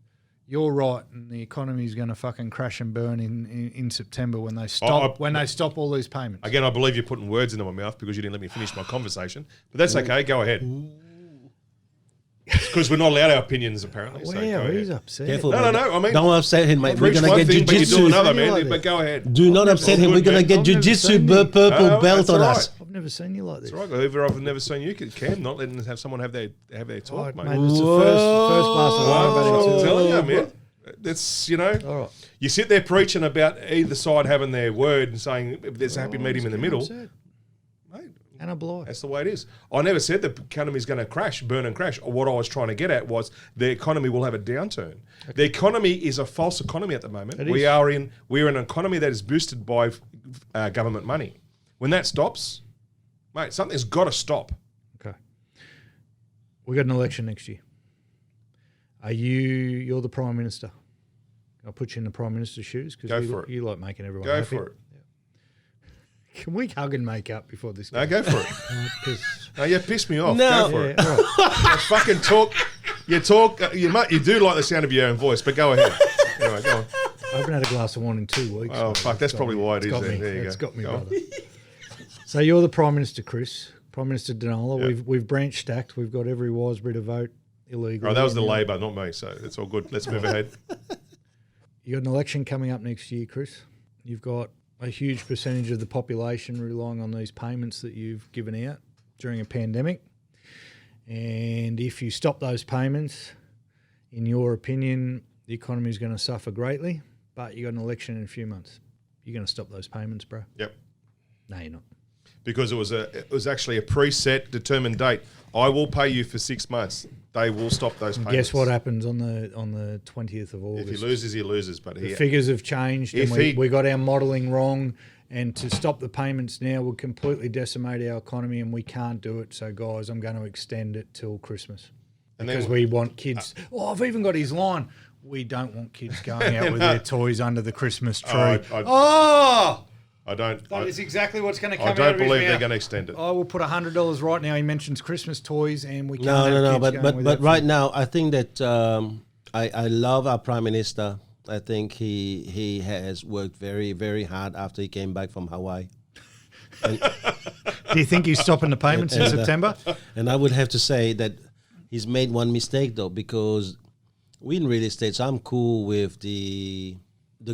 You're right, and the economy is going to fucking crash and burn in September when they stop they stop all these payments. Again, I believe you're putting words into my mouth because you didn't let me finish my conversation. But that's okay. Go ahead. Because we're not allowed our opinions, apparently. So go he's ahead. upset. Careful, No, mate. I mean, don't upset him, mate. We're preach gonna one get thing, but you do jiu-jitsu. another, Funny man. like But go ahead. Do not upset him. We're gonna get I've never jiu-jitsu seen you. purple Oh, belt that's on all us. right. I've never seen you like this. That's right. Hoover, I've never seen you, Cam, not letting someone have their talk, Mate, mate. it's the first glass of wine, but I'm it's telling you, man. That's, all right. you sit there preaching about either side having their word and saying if there's a happy medium in the middle. Upset. Mate, And a blow. that's the way it is. I never said the economy is going to burn and crash. What I was trying to get at was the economy will have a downturn. Okay. The economy is a false economy at the moment. We're in an economy that is boosted by government money. When that stops, mate, something's got to stop. Okay. We got an election next year. You're the Prime Minister. I'll put you in the Prime Minister's shoes because you like making everyone happy. Go for it. Yeah. Can we hug and make up before this? No, go for it. No, you pissed me off. No. Go for it. Right. You fucking talk. You do like the sound of your own voice, but go ahead. Anyway, go on. I haven't had a glass of wine in 2 weeks. Oh, mate. fuck, that's It's got probably me. why it It's is got then. me. There you It's go. got me, Go on. brother. So you're the Prime Minister, Chris. Prime Minister Nola. Yeah. We've branch stacked. We've got every Wiseberry to vote illegal. Oh, that was the Labor, not me, so it's all good. Let's move ahead. You got an election coming up next year, Chris. You've got a huge percentage of the population relying on these payments that you've given out during a pandemic. And if you stop those payments, in your opinion, the economy is going to suffer greatly, but you got an election in a few months. You're going to stop those payments, bro. Yep. No, you're not. Because it was actually a preset, determined date. I will pay you for 6 months. They will stop those payments. Guess what happens on the 20th of August? If he loses, he loses. But The figures have changed, and we got our modelling wrong. And to stop the payments now would completely decimate our economy, and we can't do it. So, guys, I'm going to extend it till Christmas because we want kids. I've even got his line. We don't want kids going out with their toys under the Christmas tree. I don't. That is exactly what's going to come I out don't of his believe they're mouth. going to extend it. I will put $100 right now. He mentions Christmas toys, and we can't. No. Have kids going with But that right thing. now, I think that I love our Prime Minister. I think he has worked very, very hard after he came back from Hawaii. Do you think he's stopping the payments in September? And I would have to say that he's made one mistake though, because we in real estate, so I'm cool with the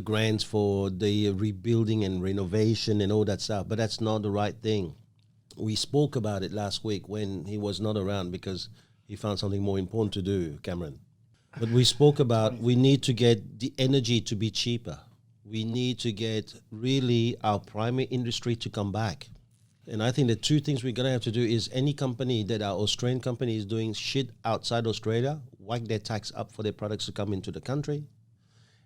grants for the rebuilding and renovation and all that stuff, but that's not the right thing. We spoke about it last week when he was not around because he found something more important to do, Cameron. But we spoke about we need to get the energy to be cheaper. We need to get really our primary industry to come back. And I think the two things we're going to have to do is any company that our Australian company is doing shit outside Australia, whack their tax up for their products to come into the country.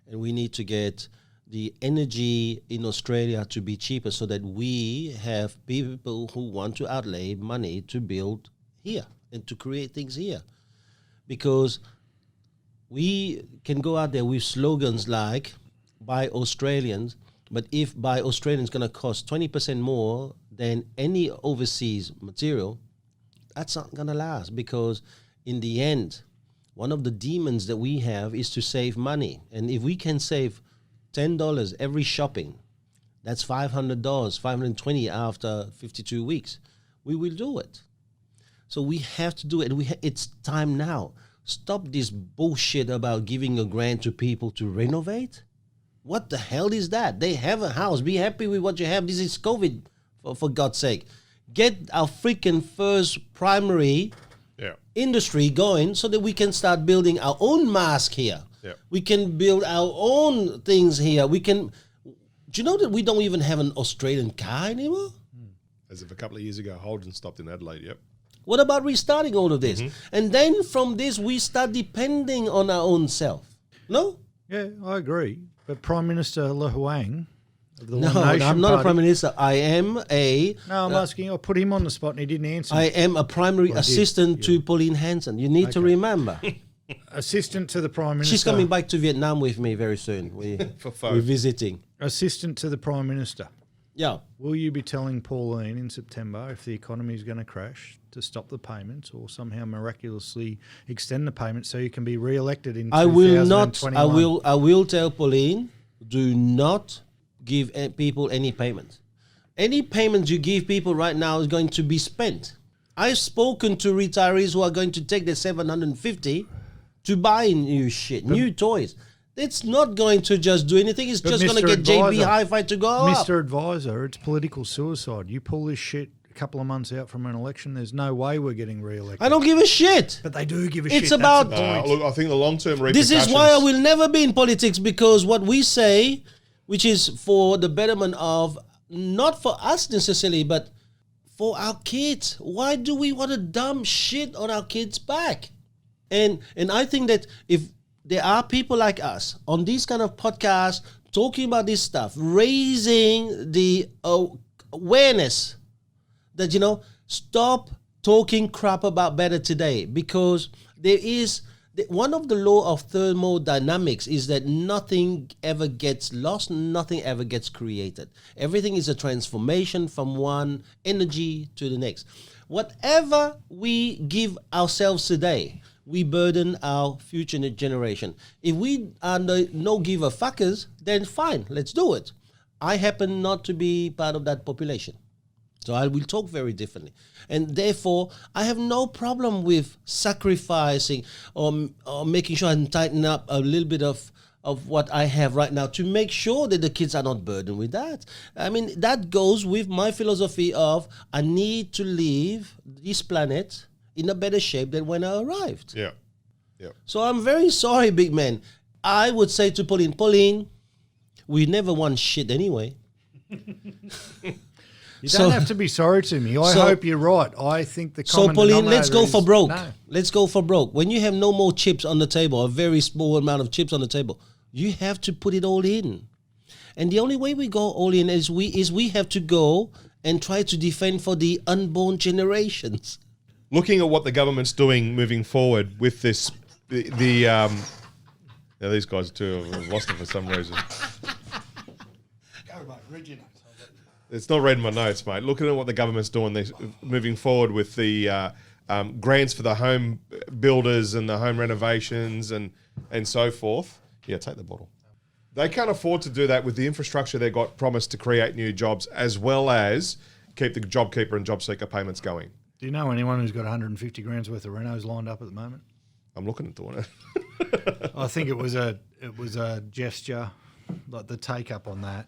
And we need to get the energy in Australia to be cheaper so that we have people who want to outlay money to build here and to create things here. Because we can go out there with slogans like buy Australians, but if buy Australian is going to cost 20% more than any overseas material, that's not going to last, because in the end, one of the demons that we have is to save money. And if we can save $10 every shopping, that's $500, $520 after 52 weeks, we will do it. So we have to do it. It's time now. Stop this bullshit about giving a grant to people to renovate. What the hell is that? They have a house. Be happy with what you have. This is COVID, for God's sake. Get our freaking first primary industry going so that we can start building our own mask here. Yeah. We can build our own things here. We can. Do you know that we don't even have an Australian car anymore? As of a couple of years ago, Holden stopped in Adelaide, yep. What about restarting all of this? And then from this, we start depending on our own self. No? Yeah, I agree. But Prime Minister Le Hoang of the No, One Nation I'm not Party, a Prime Minister. I am a... No, I'm asking. I put him on the spot and he didn't answer. I am a primary assistant to Pauline Hanson. You need to remember. Assistant to the Prime Minister. She's coming back to Vietnam with me very soon. We're visiting. Assistant to the Prime Minister. Yeah. Will you be telling Pauline in September if the economy is going to crash to stop the payments or somehow miraculously extend the payments so you can be re-elected in 2021? I will tell Pauline, do not give people any payments. Any payments you give people right now is going to be spent. I've spoken to retirees who are going to take their 750 to buy new shit, new toys. It's not going to just do anything. It's just going to get JB Hi-Fi to go up. Mr. Advisor, it's political suicide. You pull this shit a couple of months out from an election, there's no way we're getting re-elected. I don't give a shit. But they do give a shit. It's about... Look, I think the long-term repercussions... This is why I will never be in politics, because what we say, which is for the betterment of, not for us necessarily, but for our kids. Why do we want to dump shit on our kids' back? And I think that if there are people like us on these kind of podcasts talking about this stuff, raising the awareness that, you know, stop talking crap about better today, because there is one of the law of thermodynamics is that nothing ever gets lost, nothing ever gets created. Everything is a transformation from one energy to the next. Whatever we give ourselves today, we burden our future generation. If we are no giver fuckers, then fine, let's do it. I happen not to be part of that population, so I will talk very differently. And therefore, I have no problem with sacrificing or making sure I tighten up a little bit of what I have right now to make sure that the kids are not burdened with that. I mean, that goes with my philosophy of I need to leave this planet in a better shape than when I arrived. Yeah. So I'm very sorry, big man. I would say to Pauline, we never won shit anyway. You don't have to be sorry to me. I hope you're right. I think the common Pauline, let's go for broke. No. Let's go for broke. When you have no more chips on the table, a very small amount of chips on the table, you have to put it all in. And the only way we go all in is we have to go and try to defend for the unborn generations. Looking at what the government's doing moving forward with this, these guys too have lost it for some reason. It's not read in my notes, mate. Looking at what the government's doing, they're moving forward with the grants for the home builders and the home renovations and so forth. Yeah, take the bottle. They can't afford to do that with the infrastructure they got promised to create new jobs, as well as keep the JobKeeper and JobSeeker payments going. Do you know anyone who's got 150 grand's worth of renos lined up at the moment? I'm looking at doing it. I think it was a gesture, like the take up on that.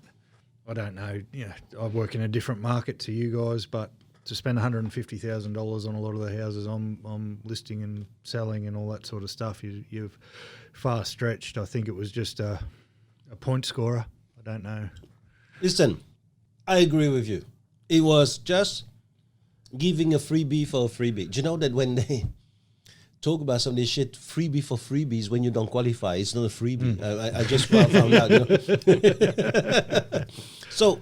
I don't know. You know, I work in a different market to you guys, but to spend $150,000 on a lot of the houses I'm listing and selling and all that sort of stuff, you've far stretched. I think it was just a point scorer. I don't know. Listen, I agree with you. It was just giving a freebie for a freebie. Do you know that when they talk about some of this shit, freebie for freebies, when you don't qualify, it's not a freebie. I just found out. You know? So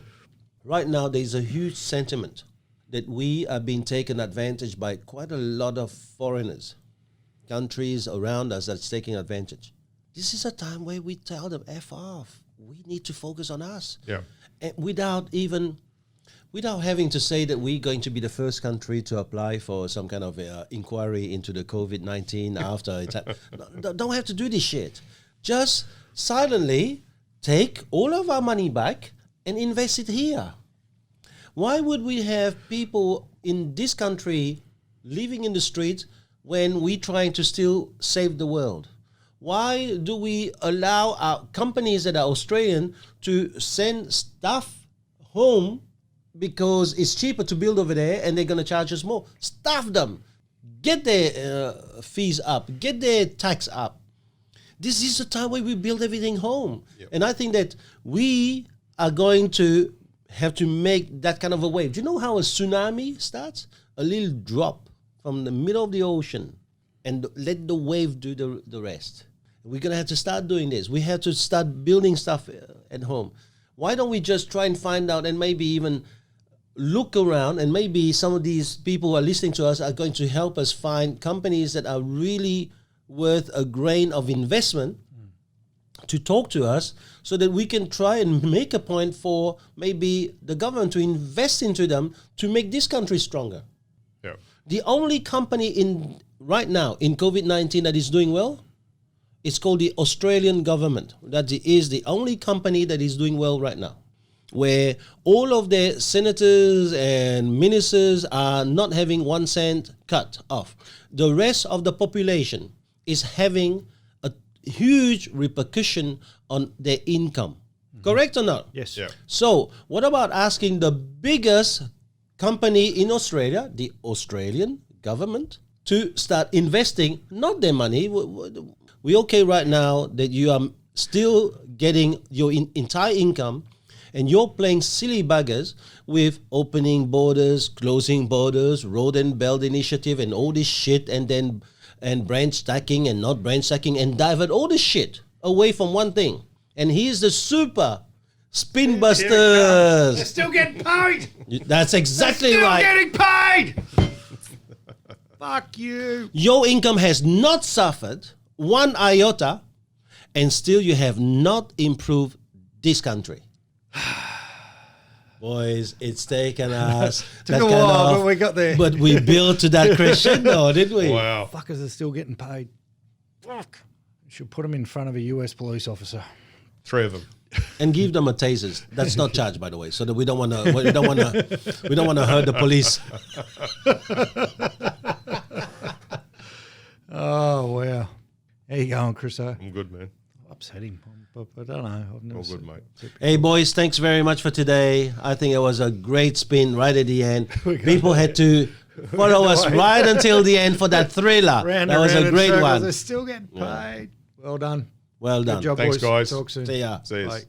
right now, there's a huge sentiment that we are being taken advantage by quite a lot of foreigners, countries around us that's taking advantage. This is a time where we tell them, F off. We need to focus on us. Yeah. And without having to say that we're going to be the first country to apply for some kind of inquiry into the COVID-19 after it's don't have to do this shit. Just silently take all of our money back and invest it here. Why would we have people in this country living in the streets when we're trying to still save the world? Why do we allow our companies that are Australian to send stuff home because it's cheaper to build over there and they're going to charge us more? Staff them. Get their fees up. Get their tax up. This is the time where we build everything home. Yep. And I think that we are going to have to make that kind of a wave. Do you know how a tsunami starts? A little drop from the middle of the ocean and let the wave do the rest. We're going to have to start doing this. We have to start building stuff at home. Why don't we just try and find out and maybe even look around, and maybe some of these people who are listening to us are going to help us find companies that are really worth a grain of investment to talk to us so that we can try and make a point for maybe the government to invest into them to make this country stronger. Yeah. The only company right now in COVID-19 that is doing well, it's called the Australian government. That is the only company that is doing well right now. where all of their senators and ministers are not having 1 cent cut off. The rest of the population is having a huge repercussion on their income. Correct or not? Yes. Yeah. So what about asking the biggest company in Australia, the Australian government, to start investing, not their money. We okay right now that you are still getting your entire income and you're playing silly buggers with opening borders, closing borders, road and belt initiative and all this shit, and branch stacking and not branch stacking, and divert all this shit away from one thing. And here's the super spin busters. They're still getting paid. That's exactly Still right. getting paid. Fuck you. Your income has not suffered one iota, and still you have not improved this country. Boys, it's taken us Took a while, but we got there. But we built to that crescendo, didn't we? Wow. Fuckers are still getting paid. Fuck. You should put them in front of a US police officer. 3 of them. And give them a tasers. That's not charged, by the way, so that we don't want to hurt the police. Oh wow. How you going, Chris? I'm good, man. Upset him, but I don't know. I've never All seen good, mate. Hey, boys, thanks very much for today. I think it was a great spin right at the end. People had to follow us right until the end for that thriller. That was a great one. They're still getting paid. Well done. Well done. Good job, Thanks, boys. guys. Talk soon. See ya. See you. Bye.